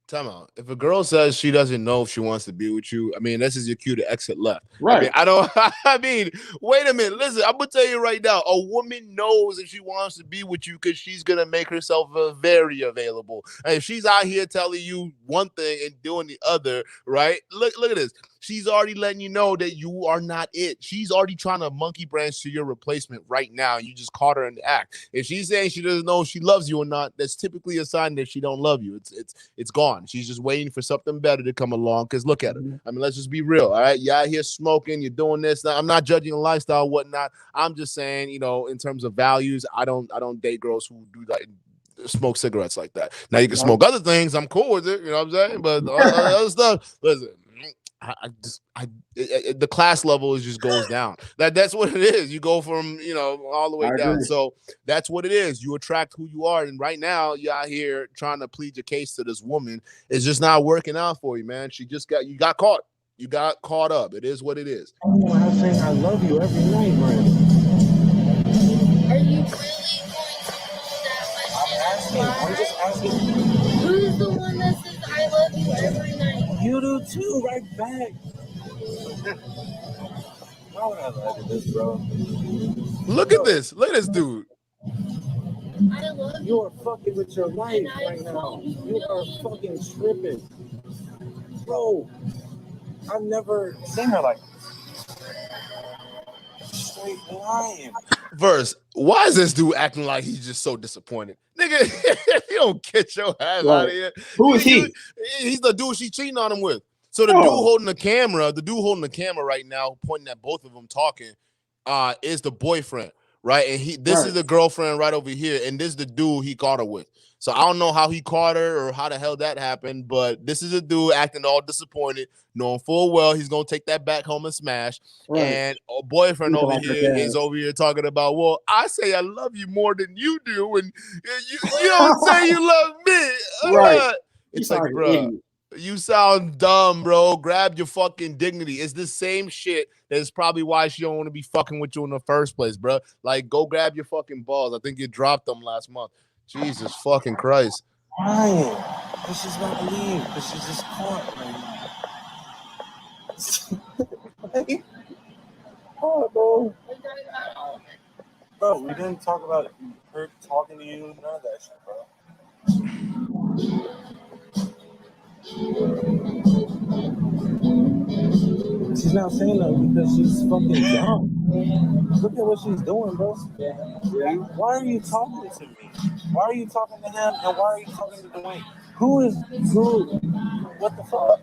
Speaker 1: Time out. If a girl says she doesn't know if she wants to be with you, I mean, this is your cue to exit left.
Speaker 2: Right.
Speaker 1: I mean, wait a minute. Listen, I'm going to tell you right now, a woman knows if she wants to be with you because she's going to make herself very available. And if she's out here telling you one thing and doing the other, right? Look at this. She's already letting you know that you are not it. She's already trying to monkey branch to your replacement right now. You just caught her in the act. If she's saying she doesn't know if she loves you or not, that's typically a sign that she don't love you. It's gone. She's just waiting for something better to come along. Because look at her. I mean, let's just be real. All right, you're out here smoking. You're doing this. Now, I'm not judging the lifestyle, whatnot. I'm just saying, you know, in terms of values, I don't date girls who do that. Smoke cigarettes like that. Now you can smoke other things. I'm cool with it. You know what I'm saying? But all other stuff, listen. The class level just goes down. That's what it is. You go from, you know, all the way down. So that's what it is. You attract who you are. And right now you're out here trying to plead your case to this woman. It's just not working out for you, man. You got caught. You got caught up. It is what it is.
Speaker 5: Oh, I was saying I love you every night, man.
Speaker 6: Are you really going to hold that much?
Speaker 5: I'm just asking.
Speaker 6: Who's the one that says I love you every night?
Speaker 5: You do too, right back. Why would I lie to this, bro?
Speaker 1: Look at this. Look at this dude.
Speaker 6: I love you.
Speaker 5: You are fucking with your life right now. You are fucking tripping. Bro, I've never seen her like straight lying.
Speaker 1: Verse, why is this dude acting like he's just so disappointed? Nigga, you don't get your ass out of here.
Speaker 2: Who is he?
Speaker 1: He's the dude she's cheating on him with. So the dude holding the camera right now, pointing at both of them talking, is the boyfriend, right? And this is the girlfriend right over here, and this is the dude he caught her with. So I don't know how he caught her or how the hell that happened, but this is a dude acting all disappointed, knowing full well he's gonna take that back home and smash. Right. And a boyfriend over here is over here talking about, well, I say I love you more than you do, and you don't say you love me.
Speaker 2: Right.
Speaker 1: It's like, bro, you sound dumb, bro. Grab your fucking dignity. It's the same shit. That's probably why she don't want to be fucking with you in the first place, bro. Like, go grab your fucking balls. I think you dropped them last month. Jesus fucking Christ.
Speaker 5: Crying. Because she's not leave. Because she's just caught right now. Oh, bro. Bro, we didn't talk about her talking to you. None of that shit, bro. She's not saying that because she's fucking dumb. Look at what she's doing, bro. Yeah. Why are you talking to me? Why are you talking to him? And why are you talking to Dwayne? Who? What the fuck?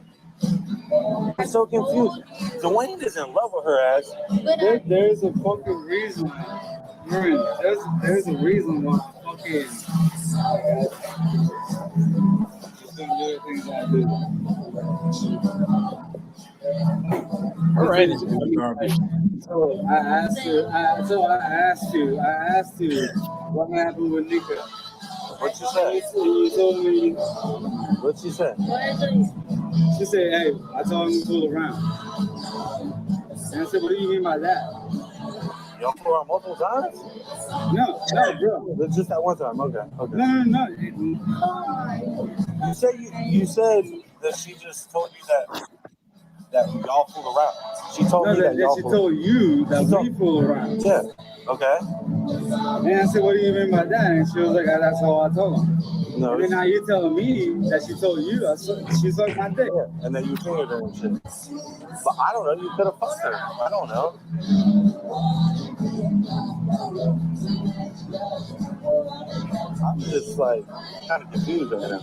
Speaker 5: I'm so confused. Dwayne is in love with her ass.
Speaker 7: There's a fucking reason. There's a reason why fucking just don't do the things I do.
Speaker 2: All right.
Speaker 7: So I asked you what happened with Nika.
Speaker 5: What you said?
Speaker 7: You told me.
Speaker 5: What she said?
Speaker 7: She said, "Hey, I told him to fool around." And I said, "What do you mean by that?"
Speaker 5: Y'all fool around multiple times?
Speaker 7: No, bro.
Speaker 5: Just that one time. Okay.
Speaker 7: No.
Speaker 5: You said that she just told you that y'all fool around. She told me that y'all
Speaker 7: she
Speaker 5: fool.
Speaker 7: told you that we fool around.
Speaker 5: Yeah. Okay.
Speaker 7: And I said, "What do you mean by that?" And she was like, "That's all I told her."
Speaker 5: No.
Speaker 7: And then now you're telling me that she told you she sucked my dick.
Speaker 5: Yeah. And then you fingered her and shit. But I don't know. You could have fucked her. I don't know. I'm just like kind of confused right now.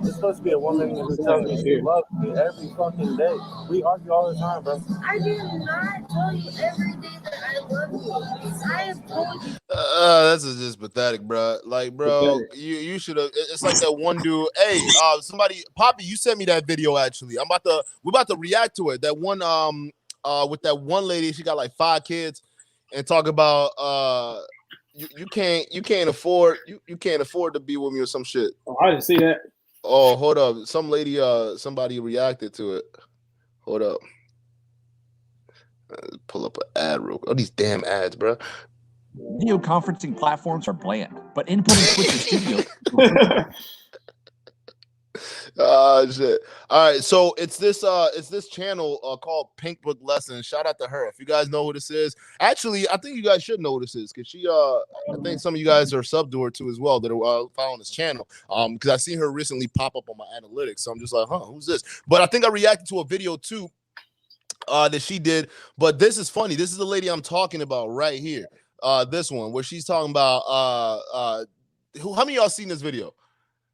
Speaker 5: It's supposed to be a woman who tells me she loves me every fucking day. We argue all the time, bro.
Speaker 6: I did not tell you every day that I love you. I have told you.
Speaker 1: That's just pathetic, bro. Like, bro, you should have. It's like that one dude. Hey, somebody, Poppy, you sent me that video. Actually, we're about to react to it. That one, with that one lady, she got like 5 kids, and talk about you can't afford to be with me or some shit.
Speaker 2: Oh, I didn't see that.
Speaker 1: Oh, hold up. Some lady, somebody reacted to it. Hold up. Pull up an ad real quick. Oh, these damn ads, bro.
Speaker 8: Video conferencing platforms are bland, but inputting Twitch Studio.
Speaker 1: Shit. All right, so it's this channel called Pink Book Lessons. Shout out to her. If you guys know who this is, actually, I think you guys should know who this is because she I think some of you guys are sub to her too as well that are following this channel. Because I seen her recently pop up on my analytics, so I'm just like, who's this? But I think I reacted to a video too that she did. But this is funny. This is the lady I'm talking about right here. This one where she's talking about how many of y'all seen this video?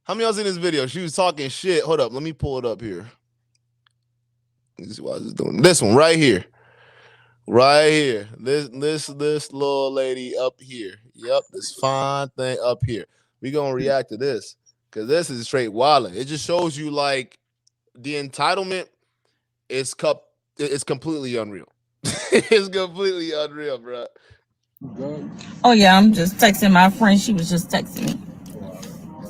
Speaker 1: How many of y'all seen this video? She was talking shit. Hold up, let me pull it up here. This is what I was doing. This one right here. Right here. This little lady up here. Yep, this fine thing up here. We're gonna react to this because this is straight wilding. It just shows you like the entitlement is completely unreal. It's completely unreal, bro.
Speaker 9: Oh yeah, I'm just texting my friend. She was just texting me.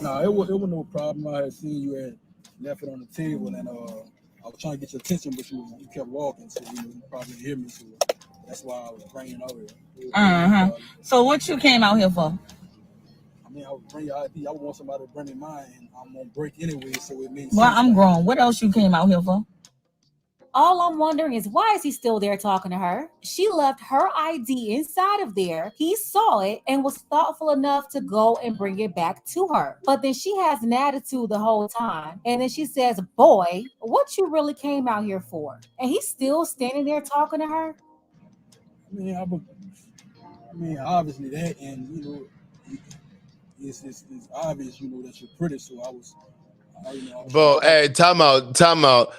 Speaker 10: No, it was no problem. I had seen you had left it on the table, and I was trying to get your attention, but you kept walking, so you probably didn't hear me. So that's why I was bringing over here.
Speaker 9: So what you came out here for?
Speaker 10: I mean, I would bring your ID. I would want somebody to bring me mine, and I'm on break anyway, so it means.
Speaker 9: Well, I'm grown. What else you came out here for?
Speaker 11: All I'm wondering is why is he still there talking to her? She left her ID inside of there. He saw it and was thoughtful enough to go and bring it back to her. But then she has an attitude the whole time. And then she says, boy, what you really came out here for? And he's still standing there talking to her?
Speaker 10: I mean, obviously that, and, it's obvious, that you're pretty, so I was
Speaker 1: Bro, hey, time out.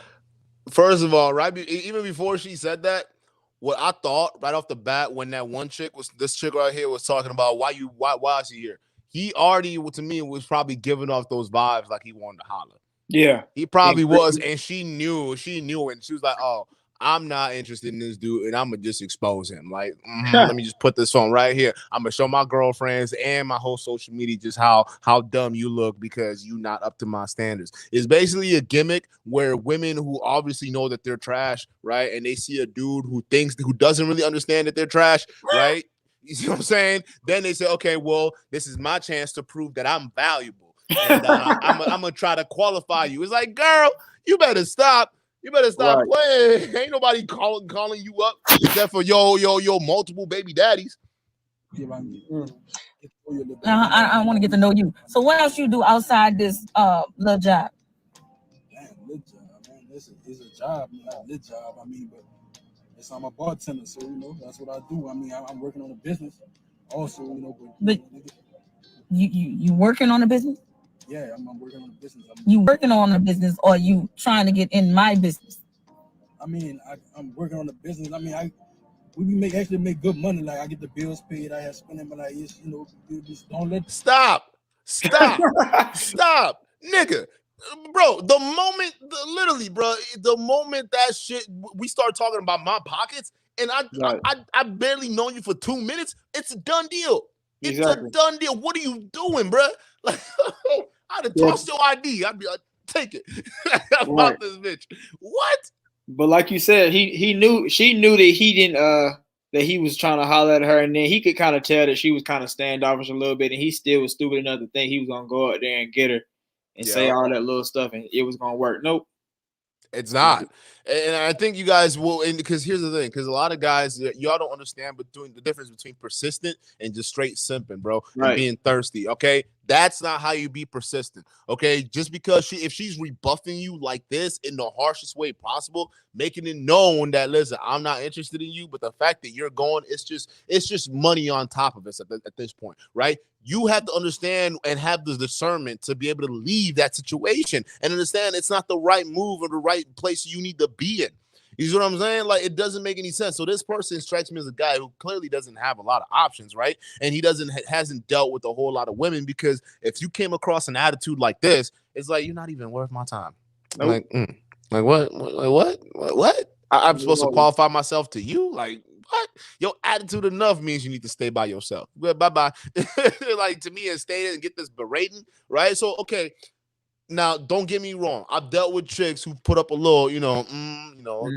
Speaker 1: First of all, even before she said that, what I thought right off the bat when that one chick this chick right here was talking about why is she here? He already, to me, was probably giving off those vibes like he wanted to holler.
Speaker 2: Yeah,
Speaker 1: he probably was, and she knew, and she was like, "Oh, I'm not interested in this dude, and I'm gonna just expose him. Like, let me just put this on right here. I'm gonna show my girlfriends and my whole social media just how dumb you look because you're not up to my standards." It's basically a gimmick where women who obviously know that they're trash, right, and they see a dude who doesn't really understand that they're trash, right? You see what I'm saying? Then they say, okay, well, this is my chance to prove that I'm valuable. And I'm gonna try to qualify you. It's like, girl, you better stop. You better stop playing. Ain't nobody calling you up except for your multiple baby daddies.
Speaker 9: I want to get to know you. So what else you do outside this little job?
Speaker 10: Lit job, man. It's a job, not a lit job. I mean, but I'm a bartender, so that's what I do. I mean, I'm working on a business, also,
Speaker 9: But you working on a business?
Speaker 10: Yeah, I'm working on a business.
Speaker 9: You working on a business, or you trying to get in my business?
Speaker 10: I mean, I'm working on the business. I mean, we actually make good money. Like I get the bills paid, I have spending, but like it's just don't let
Speaker 1: stop, nigga. Bro, the moment that shit we start talking about my pockets, and I barely known you for 2 minutes, it's a done deal. It's a done deal. What are you doing, bro? Like, I'd have tossed your ID. I'd be like, take it. About this bitch. What?
Speaker 2: But like you said, she knew that he didn't that he was trying to holler at her, and then he could kind of tell that she was kind of standoffish a little bit, and he still was stupid enough to think he was gonna go out there and get her and say all that little stuff, and it was gonna work. Nope.
Speaker 1: It's not. And I think you guys will, because here's the thing, because a lot of guys, y'all don't understand between the difference between persistent and just straight simping, bro, and being thirsty, okay? That's not how you be persistent, okay? Just because if she's rebuffing you like this in the harshest way possible, making it known that, listen, I'm not interested in you, but the fact that you're going, it's just money on top of us at this point, right? You have to understand and have the discernment to be able to leave that situation and understand it's not the right move or the right place you need to be in. You see what I'm saying? Like, it doesn't make any sense. So this person strikes me as a guy who clearly doesn't have a lot of options, right? And he hasn't dealt with a whole lot of women, because if you came across an attitude like this, it's like, you're not even worth my time. Nope. Like what? I'm supposed to qualify myself to you? Like, what? Your attitude enough means you need to stay by yourself. Bye-bye. Like, to me, and stay there and get this berating, right? So, okay. Now, don't get me wrong. I've dealt with chicks who put up a little,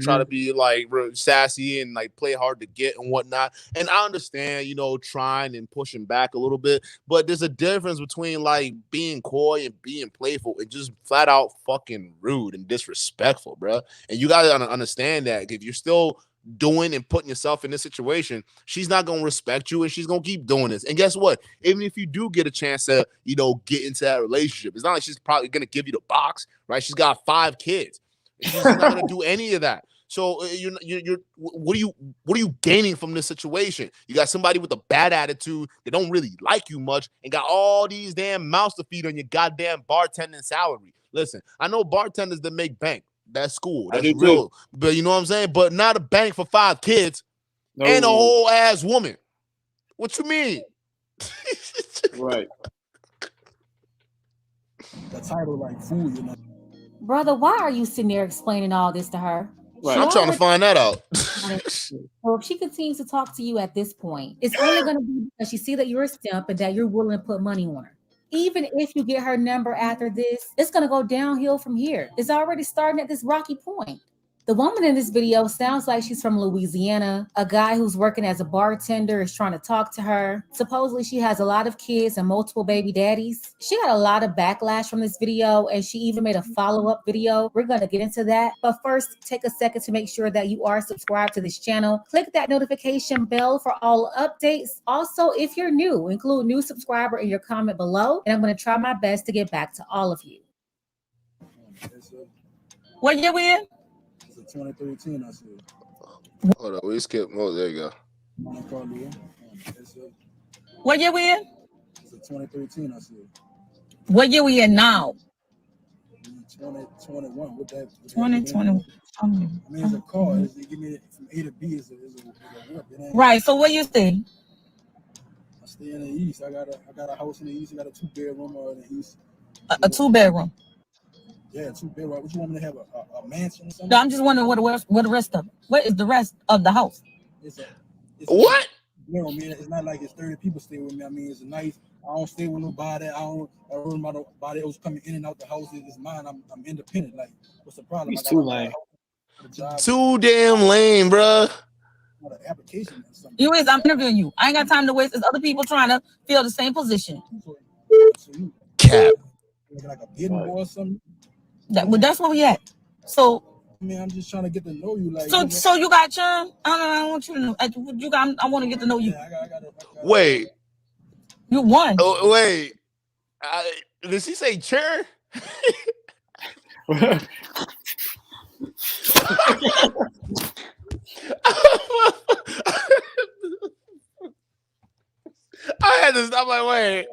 Speaker 1: try to be like real sassy and like play hard to get and whatnot. And I understand, trying and pushing back a little bit. But there's a difference between like being coy and being playful and just flat out fucking rude and disrespectful, bro. And you gotta understand that if you're still doing and putting yourself in this situation, she's not gonna respect you, and she's gonna keep doing this. And guess what? Even if you do get a chance to, get into that relationship, it's not like she's probably gonna give you the box, right? She's got 5 kids. She's not gonna do any of that. So you're what are you gaining from this situation? You got somebody with a bad attitude that don't really like you much, and got all these damn mouths to feed on your goddamn bartending salary. Listen, I know bartenders that make bank. That's cool. That's real. Too. But you know what I'm saying? But not a bank for 5 kids and a whole ass woman. What you mean?
Speaker 2: Right.
Speaker 10: The title like fool,
Speaker 11: Brother, why are you sitting there explaining all this to her?
Speaker 1: Right. I'm trying to find that out.
Speaker 11: So if she continues to talk to you at this point, it's only going to be because she see that you're a simp and that you're willing to put money on her. Even if you get her number after this, it's going to go downhill from here. It's already starting at this rocky point. The woman in this video sounds like she's from Louisiana. A guy who's working as a bartender is trying to talk to her. Supposedly she has a lot of kids and multiple baby daddies. She got a lot of backlash from this video, and she even made a follow-up video. We're going to get into that. But first, take a second to make sure that you are subscribed to this channel. Click that notification bell for all updates. Also, if you're new, include new subscriber in your comment below, and I'm going to try my best to get back to all of you.
Speaker 9: What year we in?
Speaker 10: 2013, I said.
Speaker 1: Hold on, we skip. Oh, there you go.
Speaker 9: What year we in?
Speaker 10: It's 2013, I said.
Speaker 9: What year we in now?
Speaker 10: 2021. What that?
Speaker 9: 2021.
Speaker 10: I mean, it's a car. They give me from A to B. Is a work.
Speaker 9: Right. So where you stay?
Speaker 10: I stay in the east. I got a house in the east. I got a 2-bedroom in the east.
Speaker 9: A 2-bedroom.
Speaker 10: Yeah, 2-bedroom. What you want me to have a mansion or something?
Speaker 9: No, I'm just wondering what the rest of it. What is the rest of the house?
Speaker 10: It's
Speaker 1: what?
Speaker 10: You know, I mean, it's not like it's 30 people stay with me. I mean, it's nice. I don't stay with nobody. I don't worry about nobody else coming in and out the house. It's mine. I'm independent. Like, what's the problem?
Speaker 2: He's too lame.
Speaker 1: Too damn lame, bro.
Speaker 10: Not an application or something.
Speaker 9: You is. I'm interviewing you. I ain't got time to waste. There's other people trying to fill the same position.
Speaker 10: So you
Speaker 1: Cap.
Speaker 10: like a bidding war or something?
Speaker 9: That's where we at. So.
Speaker 10: I mean, I'm just trying to get to know you. Like,
Speaker 9: So you got churn? I want you to know. You got. I want to get to know you.
Speaker 10: Yeah, I got
Speaker 1: Wait.
Speaker 9: You won.
Speaker 1: Oh, wait. Did she say churn? I had to stop. Like, wait.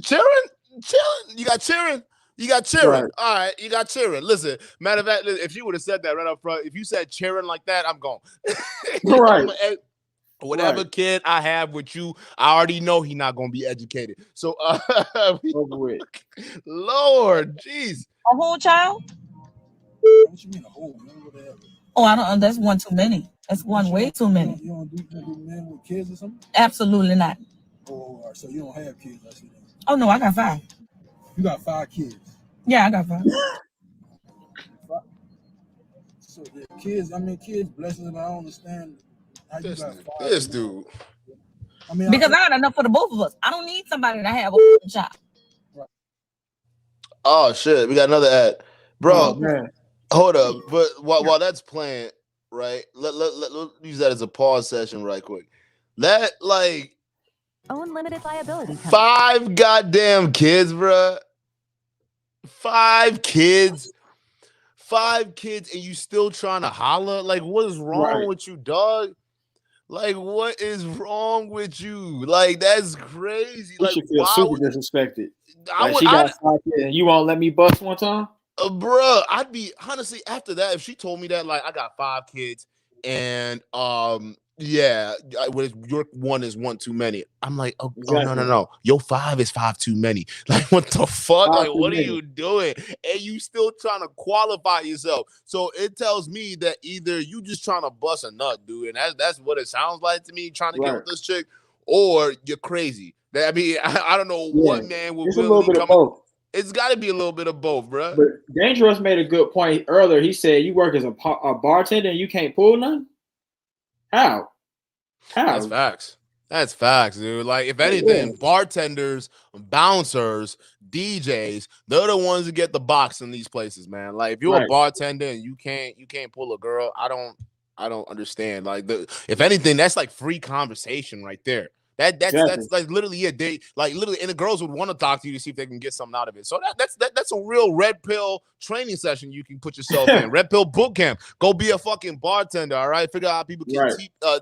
Speaker 1: Cheering? You got cheering? You got cheering. Right. All right, you got cheering. Listen, matter of fact, if you would have said that right up front, if you said cheering like that, I'm gone.
Speaker 2: Right.
Speaker 1: Whatever kid I have with you, I already know he's not gonna be educated. So, Lord, jeez,
Speaker 9: a whole child.
Speaker 10: What you mean a whole?
Speaker 9: Oh, I don't. That's one too many. That's one way too many.
Speaker 10: You don't do men with kids or something?
Speaker 9: Absolutely not.
Speaker 10: Oh, so you don't have kids? I see.
Speaker 9: Oh no, I got 5.
Speaker 10: You got 5 kids?
Speaker 9: Yeah, I got 5.
Speaker 10: So the kids, kids blessings, but I don't understand how you got 5.
Speaker 1: This dude.
Speaker 9: Because I got enough for the both of us. I don't need somebody to have a child.
Speaker 10: Right.
Speaker 1: Oh shit, we got another ad, bro. Hold up, but while that's playing, right? Let use that as a pause session, right quick. That like
Speaker 12: unlimited liability.
Speaker 1: 5 goddamn kids, bro. 5 kids. 5 kids, and you still trying to holler? Like, what is wrong with you, dog? Like, what is wrong with you? Like, that's crazy.
Speaker 2: You
Speaker 1: like,
Speaker 2: should feel super disrespected. She got 5 kids, and you won't let me bust one time?
Speaker 1: Bro, I'd be honestly after that if she told me that, like, I got 5 kids and yeah, your one is one too many. I'm like, oh, exactly. No. Your 5 is 5 too many. Like, what the fuck? Like, what are you doing? And you still trying to qualify yourself. So it tells me that either you just trying to bust a nut, dude, and that's what it sounds like to me, trying to get with this chick, or you're crazy. I mean, I don't know what man will really come up. It's got to be a little bit of both, bro.
Speaker 2: But Dangerous made a good point earlier. He said you work as a bartender and you can't pull none? How?
Speaker 1: That's facts. That's facts, dude. Like, if anything, bartenders, bouncers, DJs, they're the ones who get the box in these places, man. Like, if you're a bartender and you can't pull a girl, I don't understand. Like, if anything, that's like free conversation right there. That's like literally it. They like literally, and the girls would want to talk to you to see if they can get something out of it. So that's a real red pill training session you can put yourself in. Red pill boot camp. Go be a fucking bartender. All right, figure out how people can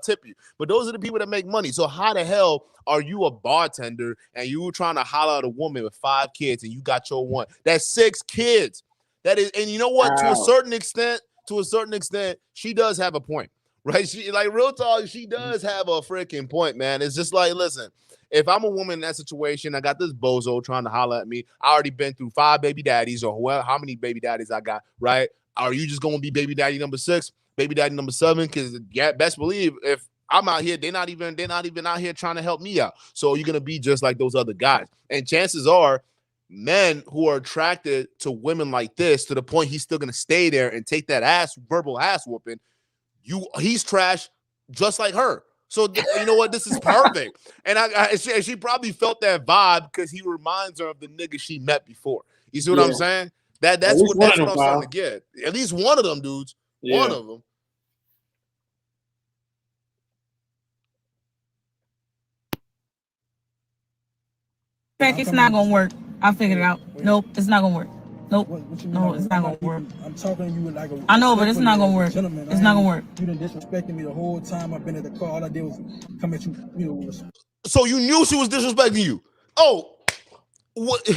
Speaker 1: tip you. But those are the people that make money. So how the hell are you a bartender and you were trying to holler at a woman with 5 kids and you got your one? That's 6 kids. That is, and you know what? Wow. To a certain extent, she does have a point. Right? She, like, real talk, she does have a freaking point, man. It's just like, listen, if I'm a woman in that situation, I got this bozo trying to holler at me. I already been through 5 baby daddies or how many baby daddies I got, right? Are you just going to be baby daddy number 6, baby daddy number 7? Because, yeah, best believe if I'm out here, they're not even out here trying to help me out. So you're going to be just like those other guys. And chances are, men who are attracted to women like this, to the point he's still going to stay there and take that verbal ass whooping, he's trash just like her. So you know what? This is perfect. And she probably felt that vibe because he reminds her of the nigga she met before. You see what I'm saying? That's what I'm trying to get. At least one of them dudes. Yeah. One of them.
Speaker 9: It's not gonna work. I figured it out. Nope, it's not gonna work. Nope. No, it's not gonna work.
Speaker 10: I'm talking to you like a.
Speaker 9: I know, but it's not gonna work. It's not gonna work.
Speaker 10: You done disrespected me the whole time I've been at the car. All I did was come at you. You know.
Speaker 1: So you knew she was disrespecting you. Oh, what?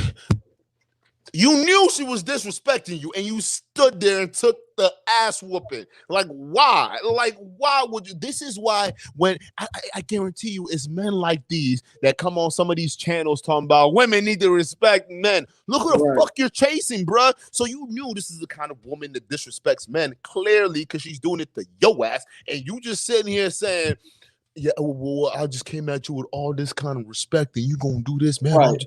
Speaker 1: You knew she was disrespecting you, and you stood there and took the ass whooping. Like, why? Like, why would you? This is why when I guarantee you, it's men like these that come on some of these channels talking about women need to respect men. Look who the fuck you're chasing, bruh. So you knew this is the kind of woman that disrespects men, clearly, because she's doing it to your ass, and you just sitting here saying, yeah, well, I just came at you with all this kind of respect, and you gonna do this, man?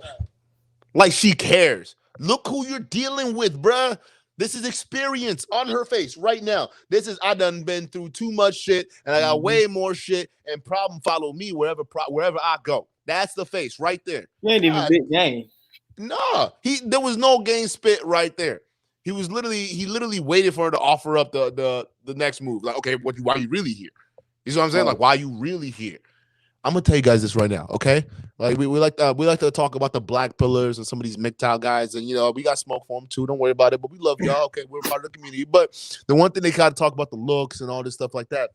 Speaker 1: Like she cares. Look who you're dealing with, bruh. This is experience on her face right now. This is, I done been through too much shit, and I got way more shit, and problem follow me wherever I go. That's the face right there.
Speaker 2: You ain't even big game.
Speaker 1: No, there was no game spit right there. He literally waited for her to offer up the next move. Like, okay, why are you really here? You see what I'm saying? Like, why are you really here? I'm gonna tell you guys this right now, okay? Like we like to talk about the black pillars and some of these MGTOW guys, and we got smoke for them too. Don't worry about it, but we love y'all. Okay, we're part of the community. But the one thing they gotta talk about the looks and all this stuff like that,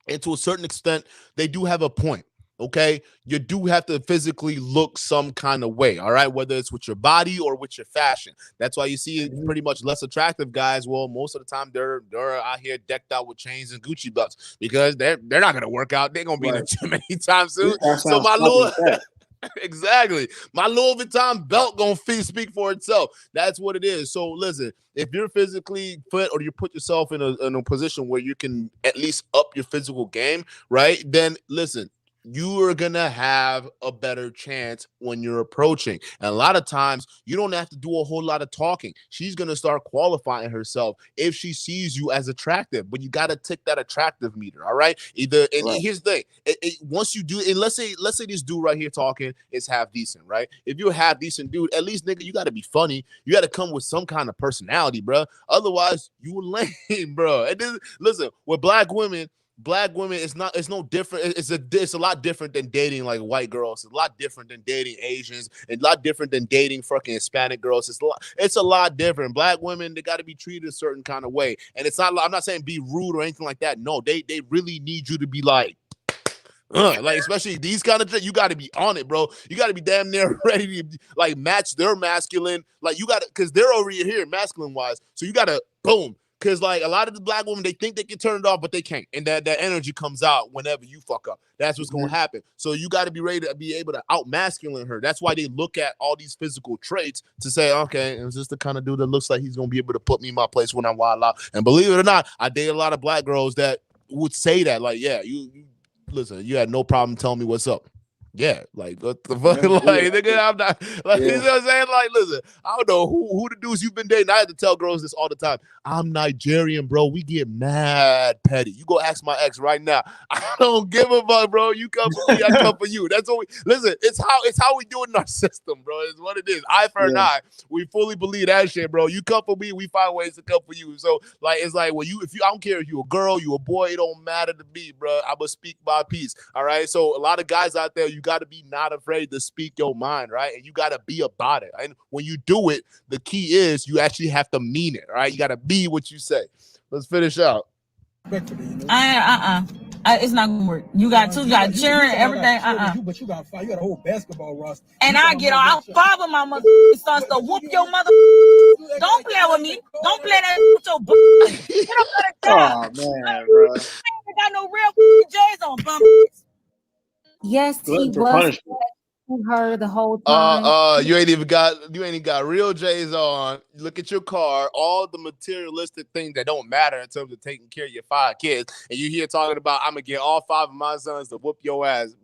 Speaker 1: and to a certain extent, they do have a point. Okay, you do have to physically look some kind of way, all right, whether it's with your body or with your fashion. That's why you see pretty much less attractive guys. Well, most of the time they're out here decked out with chains and Gucci belts because they're not gonna work out. They're gonna be in the gym anytime soon. So my little exactly, my Louis Vuitton belt gonna speak for itself. That's what it is. So listen, if you're physically fit or you put yourself in a position where you can at least up your physical game, right? Then listen, you are going to have a better chance when you're approaching. And a lot of times, you don't have to do a whole lot of talking. She's going to start qualifying herself if she sees you as attractive. But you got to tick that attractive meter, all right? Here's the thing. Once you do, and let's say this dude right here talking is half decent, right? If you're a half decent dude, at least, nigga, you got to be funny. You got to come with some kind of personality, bro. Otherwise, you lame, bro. And then, listen, with black women, it's no different. It's a lot different than dating like white girls. It's a lot different than dating Asians, and a lot different than dating fucking Hispanic girls. It's a lot different. Black women, they got to be treated a certain kind of way. And it's not, I'm not saying be rude or anything like that. No, they really need you to be like especially these kind of things, you got to be on it, bro. You got to be damn near ready to like match their masculine. Like you got to, because they're over here masculine wise. So you got to boom. Because, like, a lot of the black women, they think they can turn it off, but they can't. And that energy comes out whenever you fuck up. That's what's going to happen. So you got to be ready to be able to out-masculine her. That's why they look at all these physical traits to say, okay, is this the kind of dude that looks like he's going to be able to put me in my place when I'm wild out? And believe it or not, I date a lot of black girls that would say that. Like, yeah, you listen, you had no problem telling me what's up. Yeah, like what the fuck, like nigga, I'm not like you know what I'm saying. Like, listen, I don't know who the dudes you've been dating. I have to tell girls this all the time. I'm Nigerian, bro. We get mad petty. You go ask my ex right now. I don't give a fuck, bro. You come for me, I come for you. That's what we listen. It's how we do it in our system, bro. It's what it is. Eye for an eye. We fully believe that shit, bro. You come for me, we find ways to come for you. So like, it's like, well, I don't care if you a girl, you a boy, it don't matter to me, bro. I must speak my piece. All right. So a lot of guys out there, you got to be not afraid to speak your mind, right? And you got to be about it. And when you do it, the key is you actually have to mean it, right? You got to be what you say. Let's finish out.
Speaker 9: It's not gonna work. You got cheering everything.
Speaker 10: But you got a whole basketball roster.
Speaker 9: And I get I'll father my mother starts to whoop your mother. Don't play with me. Don't play that with your Get up at the job.
Speaker 2: Oh man, bro.
Speaker 9: I got no real J's on bum.
Speaker 11: Yes, he was her the whole time.
Speaker 1: You ain't got real J's on. Look at your car, all the materialistic things that don't matter in terms of taking care of your 5 kids, and you here talking about I'm gonna get all 5 of my sons to whoop your ass.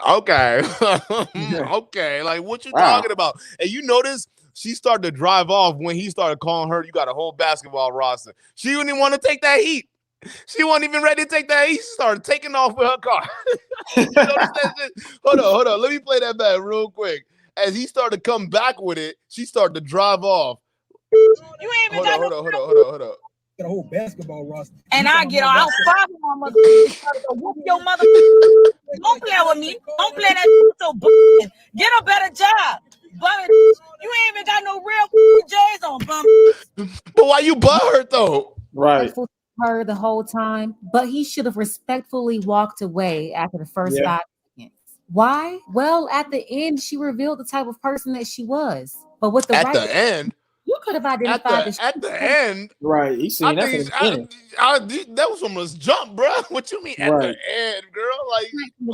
Speaker 1: Okay. Okay, like what you talking about? And you notice she started to drive off when he started calling her, you got a whole basketball roster. She didn't even want to take that heat. She wasn't even ready to take that. He started taking off with her car. Hold on. Let me play that back real quick. As he started to come back with it, she started to drive off.
Speaker 9: You ain't even got
Speaker 1: hold on.
Speaker 10: Got a whole basketball roster.
Speaker 9: And I get I'll father my mother whoop your mother. Don't play with me. Don't play that with your Get a better job. But you ain't even got no real J's on, bum.
Speaker 1: But why you butthurt though?
Speaker 2: Right.
Speaker 11: Her the whole time, but he should have respectfully walked away after the first 5 seconds. Why? Well, at the end, she revealed the type of person that she was. But with the
Speaker 1: end,
Speaker 11: you could have identified
Speaker 1: at the end,
Speaker 2: right? You see,
Speaker 1: that was from the jump, bro. What you mean at the end, girl? Like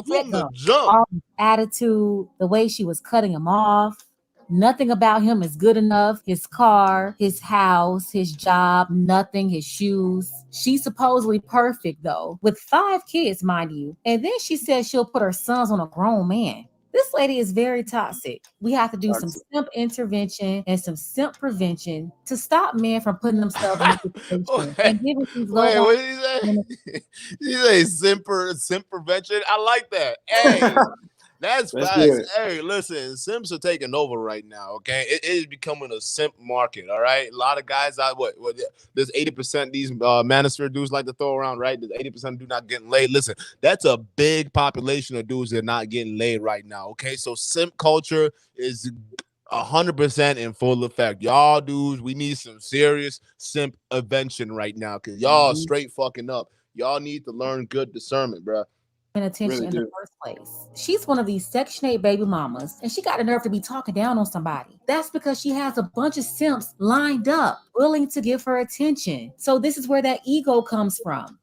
Speaker 1: from the jump,
Speaker 11: all his attitude, the way she was cutting him off. Nothing about him is good enough. His car, his house, his job, nothing, his shoes. She's supposedly perfect, though, with 5 kids, mind you. And then she says she'll put her sons on a grown man. This lady is very toxic. We have to do some simp intervention and some simp prevention to stop men from putting themselves in this situation and giving these
Speaker 1: Wait,
Speaker 11: low.
Speaker 1: what did he say? He say simp prevention. I like that. Hey, that's facts.
Speaker 2: good.
Speaker 1: Hey, listen, simps are taking over right now. Okay, it is becoming a simp market. All right, a lot of guys out. What there's 80% these manosphere dudes like to throw around, right? There's 80% do not getting laid. Listen, that's a big population of dudes that are not getting laid right now. Okay, so simp culture is 100% in full effect. Y'all dudes, we need some serious simp intervention right now because y'all straight fucking up. Y'all need to learn good discernment, bro.
Speaker 11: Attention really in the first place. She's one of these Section 8 baby mamas, and she got the nerve to be talking down on somebody. That's because she has a bunch of simps lined up, willing to give her attention. So this is where that ego comes from.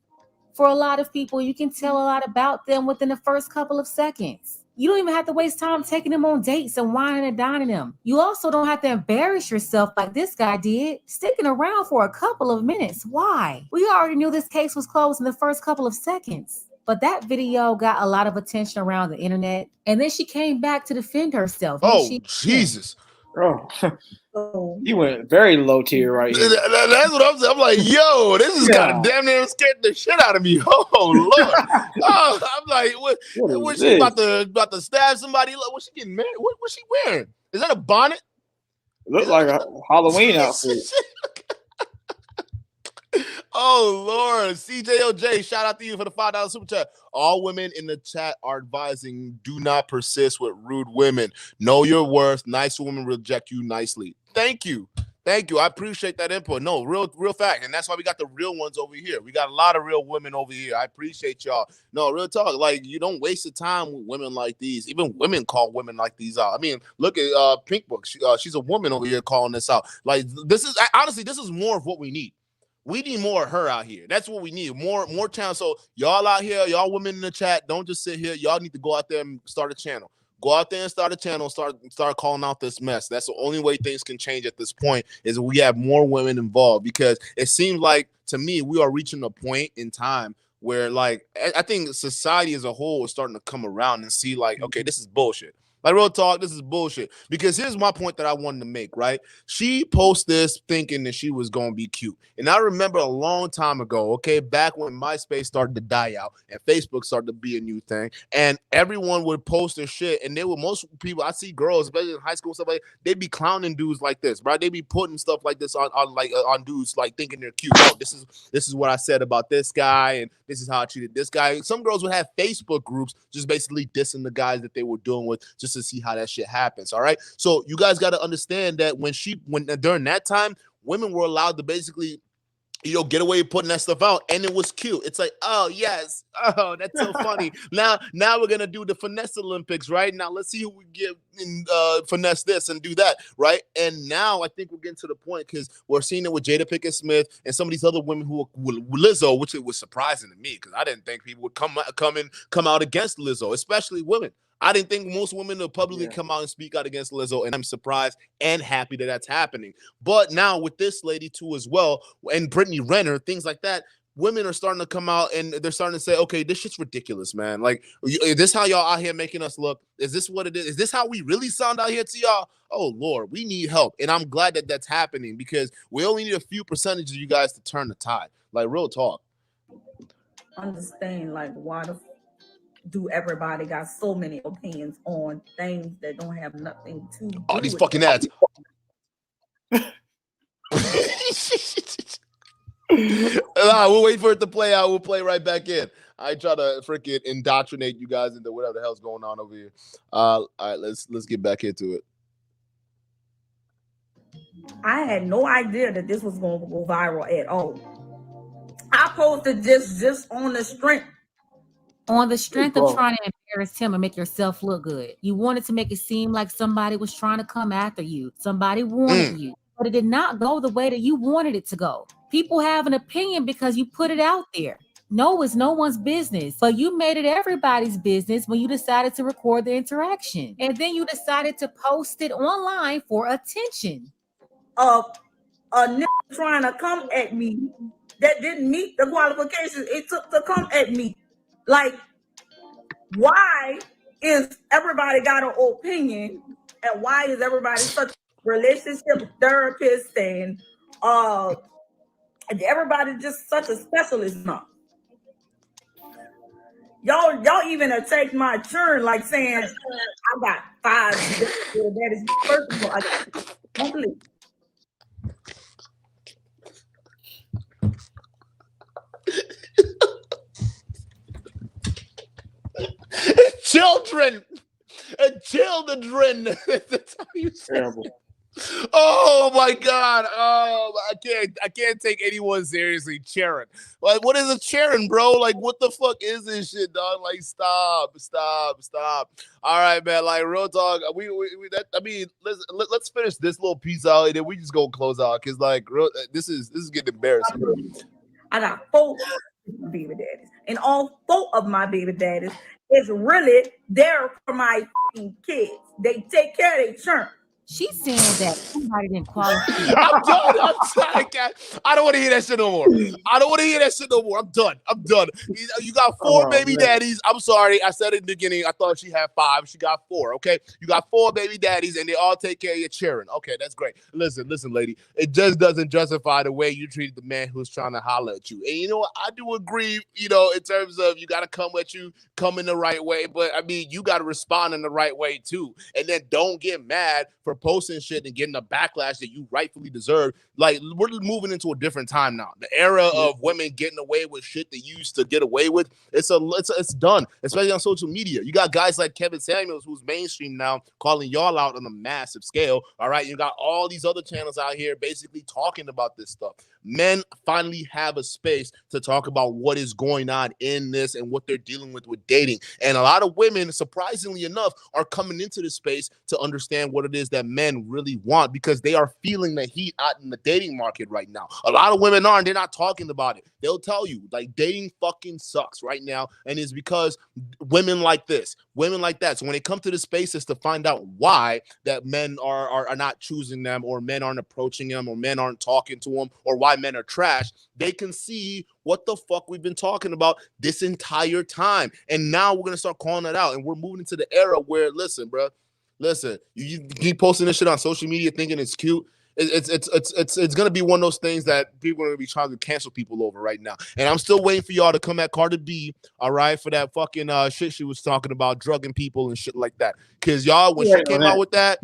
Speaker 11: For a lot of people, you can tell a lot about them within the first couple of seconds. You don't even have to waste time taking them on dates and whining and dining them. You also don't have to embarrass yourself like this guy did, sticking around for a couple of minutes. Why? We already knew this case was closed in the first couple of seconds. But that video got a lot of attention around the internet, and then she came back to defend herself.
Speaker 1: Oh, Jesus.
Speaker 2: Oh, you went very low tier right here.
Speaker 1: That's what I'm saying. I'm like, yo, this is kind of damn near scared the shit out of me. Oh, Lord. Oh, I'm like, what she about to stab somebody? What's she getting married? What's she wearing? Is that a bonnet?
Speaker 2: It looks like a Halloween outfit.
Speaker 1: Oh, Lord. CJOJ, shout out to you for the $5 super chat. All women in the chat are advising do not persist with rude women. Know your worth. Nice women reject you nicely. Thank you. Thank you. I appreciate that input. No, real fact. And that's why we got the real ones over here. We got a lot of real women over here. I appreciate y'all. No, real talk. Like, you don't waste your time with women like these. Even women call women like these out. I mean, look at Pink Book. She's a woman over here calling this out. Like, this is, honestly, this is more of what we need. We need more of her out here. That's what we need. More channels. So y'all out here, y'all women in the chat, don't just sit here. Y'all need to go out there and start a channel. Go out there and start a channel. Start calling out this mess. That's the only way things can change at this point is we have more women involved, because it seems like, to me, we are reaching a point in time where, like, I think society as a whole is starting to come around and see, like, okay, this is bullshit. Like, real talk, this is bullshit. Because here's my point that I wanted to make, right? She posted this thinking that she was going to be cute. And I remember a long time ago, okay, back when MySpace started to die out and Facebook started to be a new thing, and everyone would post their shit, and they were, most people, I see girls, especially in high school, stuff like that, they'd be clowning dudes like this, right? They'd be putting stuff like this on dudes, like, thinking they're cute. Oh, this is what I said about this guy, and this is how I treated this guy. Some girls would have Facebook groups just basically dissing the guys that they were doing with, just to see how that shit happens. All right. So you guys got to understand that when during that time, women were allowed to basically, get away with putting that stuff out, and it was cute. It's like, oh yes, oh, that's so funny. Now we're gonna do the finesse Olympics, right? Now let's see who we get in finesse this and do that, right? And now I think we're getting to the point, because we're seeing it with Jada Pinkett Smith and some of these other women who Lizzo, which it was surprising to me, because I didn't think people would come out against Lizzo, especially women. I didn't think most women would publicly come out and speak out against Lizzo, and I'm surprised and happy that that's happening. But now with this lady too as well, and Brittany Renner, things like that, women are starting to come out and they're starting to say, okay, this shit's ridiculous, man. Like, is this how y'all out here making us look? Is this what it is? Is this how we really sound out here to y'all? Oh, Lord, we need help. And I'm glad that that's happening, because we only need a few percentage of you guys to turn the tide. Like, real talk.
Speaker 9: Understand, like, why do everybody got so many opinions on things that don't have nothing to do
Speaker 1: with these fucking ads. We'll wait for it to play out. We'll play right back in. I try to freaking indoctrinate you guys into whatever the hell's going on over here. All right, let's get back into it.
Speaker 9: I had no idea that this was going to go viral at all. I posted this just on the strength.
Speaker 11: On the strength of trying to embarrass him and make yourself look good. You wanted to make it seem like somebody was trying to come after you. Somebody wanted you. But it did not go the way that you wanted it to go. People have an opinion because you put it out there. No, it's no one's business. But you made it everybody's business when you decided to record the interaction. And then you decided to post it online for attention.
Speaker 9: A nigga trying to come at me that didn't meet the qualifications it took to come at me. Like, why is everybody got an opinion, and why is everybody such a relationship therapist and everybody just such a specialist now? Y'all even attacked my churn, like saying I got 5 daddies. First of all, I don't believe.
Speaker 1: Children. That's how you say
Speaker 2: Terrible.
Speaker 1: it. Oh my God. Oh, I can't take anyone seriously. Sharon. Like, what is a Sharon, bro? Like, what the fuck is this shit, dog? Like, stop. All right, man. Like, real talk. Let's finish this little piece out and then we just go close out. Cause like this is getting embarrassing.
Speaker 9: I got 4 baby daddies, and all 4 of my baby daddies is really there for my kids. They take care of their children.
Speaker 11: She's saying that somebody didn't qualify.
Speaker 1: I'm done. I don't want to hear that shit no more. I'm done. You got 4 baby daddies. I'm sorry. I said it in the beginning. I thought she had 5. She got 4. Okay. You got 4 baby daddies and they all take care of your children. Okay. That's great. Listen, lady. It just doesn't justify the way you treated the man who's trying to holler at you. And you know what? I do agree, in terms of you got to come in the right way. But I mean, you got to respond in the right way too. And then don't get mad for posting shit and getting the backlash that you rightfully deserve. Like, we're moving into a different time now. The era of women getting away with shit they used to get away with, it's done, especially on social media. You got guys like Kevin Samuels, who's mainstream now, calling y'all out on a massive scale. All right, you got all these other channels out here basically talking about this stuff. Men finally have a space to talk about what is going on in this and what they're dealing with dating. And a lot of women, surprisingly enough, are coming into this space to understand what it is that men really want, because they are feeling the heat out in the dating market right now. A lot of women are, and they're not talking about it. They'll tell you, like, dating fucking sucks right now, and it's because women like this, women like that. So when they come to the spaces to find out why that men are not choosing them, or men aren't approaching them, or men aren't talking to them, or why men are trash, they can see what the fuck we've been talking about this entire time. And now we're gonna start calling it out, and we're moving into the era where, listen, you keep posting this shit on social media thinking it's cute. It's gonna be one of those things that people are gonna be trying to cancel people over right now. And I'm still waiting for y'all to come at Cardi B, all right, for that fucking shit she was talking about, drugging people and shit like that. Cause y'all, when she came out with that,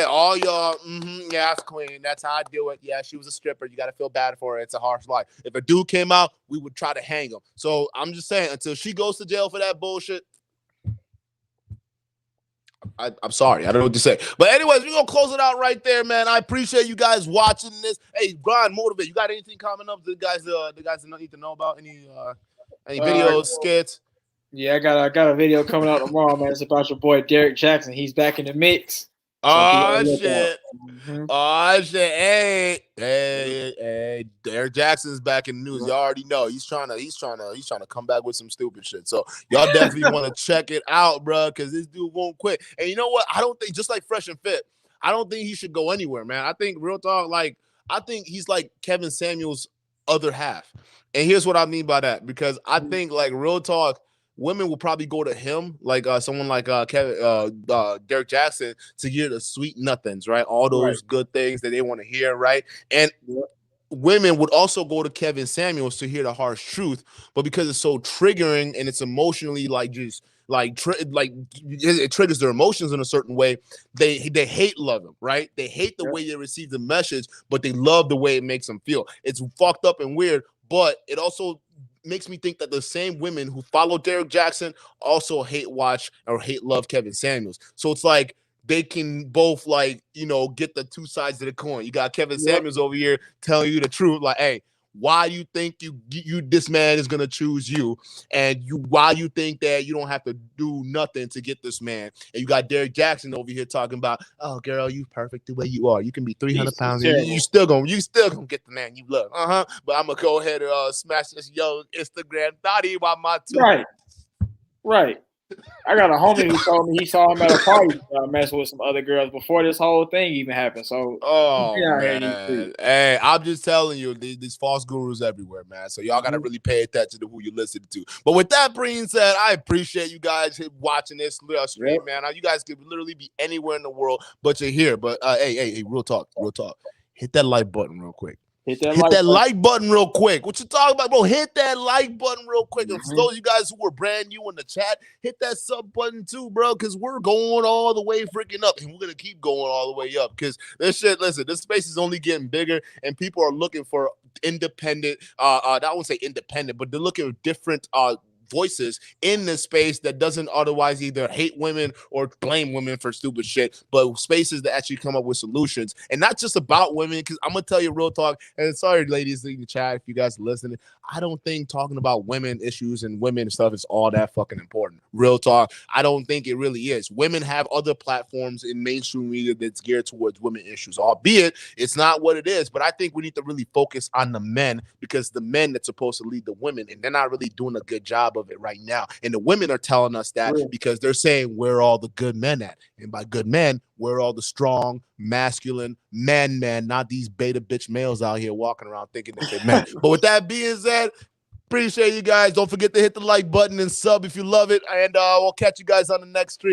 Speaker 1: all y'all, yeah, that's queen. That's how I do it. Yeah, she was a stripper. You gotta feel bad for her. It's a harsh life. If a dude came out, we would try to hang him. So I'm just saying, until she goes to jail for that bullshit, I'm sorry. I don't know what to say. But anyways, we're going to close it out right there, man. I appreciate you guys watching this. Hey, Brian, Motivate, you got anything coming up the guys need to know about? Any videos, skits?
Speaker 2: Yeah, I got a video coming out tomorrow, man. It's about your boy Derek Jackson. He's back in the mix.
Speaker 1: Oh, shit. Oh, shit. Hey, Derek Jackson's back in the news. Y'all already know he's trying to come back with some stupid shit. So y'all definitely want to check it out, bro, because this dude won't quit. And you know what? I don't think, just like Fresh and Fit, I don't think he should go anywhere, man. I think, real talk, like, I think he's like Kevin Samuels' other half. And here's what I mean by that, because I think, like, real talk, women will probably go to him, like someone like Derek Jackson, to hear the sweet nothings, right? All those good things that they want to hear, right? And women would also go to Kevin Samuels to hear the harsh truth, but because it's so triggering and it's emotionally it triggers their emotions in a certain way, they hate love him, right? They hate the way they receive the message, but they love the way it makes them feel. It's fucked up and weird, but it also makes me think that the same women who follow Derek Jackson also hate love Kevin Samuels. So it's like they can both, like, get the two sides of the coin. You got Kevin Samuels over here telling you the truth, like, hey, why you think this man is gonna choose you, and why you think that you don't have to do nothing to get this man. And you got Derek Jackson over here talking about, oh girl, you perfect the way you are. You can be 300 pounds and you still gonna get the man you love. But I'm gonna go ahead and smash this Instagram thotty while my two.
Speaker 2: Right. I got a homie who told me he saw him at a party messing with some other girls before this whole thing even happened. So,
Speaker 1: oh man, hey, I'm just telling you, these false gurus everywhere, man. So y'all gotta really pay attention to who you listen to. But with that being said, I appreciate you guys watching this stream, man. You guys could literally be anywhere in the world, but you're here. But hey, real talk. Hit that like button real quick. Hit that like button real quick. What you talking about, bro? Hit that like button real quick. And for those of you guys who were brand new in the chat, hit that sub button too, bro, because we're going all the way freaking up. And we're going to keep going all the way up because this shit, listen, this space is only getting bigger and people are looking for independent, I won't say independent, but they're looking for different voices in this space that doesn't otherwise either hate women or blame women for stupid shit, but spaces that actually come up with solutions and not just about women. Because I'm gonna tell you real talk, and sorry, ladies in the chat, if you guys are listening, I don't think talking about women issues and women stuff is all that fucking important. Real talk, I don't think it really is. Women have other platforms in mainstream media that's geared towards women issues, albeit it's not what it is. But I think we need to really focus on the men because the men that's supposed to lead the women, and they're not really doing a good job of it right now. And the women are telling us that because they're saying where all the good men at, and by good men, where all the strong, masculine men, not these beta bitch males out here walking around thinking that they're men. But with that being said, appreciate you guys. Don't forget to hit the like button and sub if you love it, and we'll catch you guys on the next stream.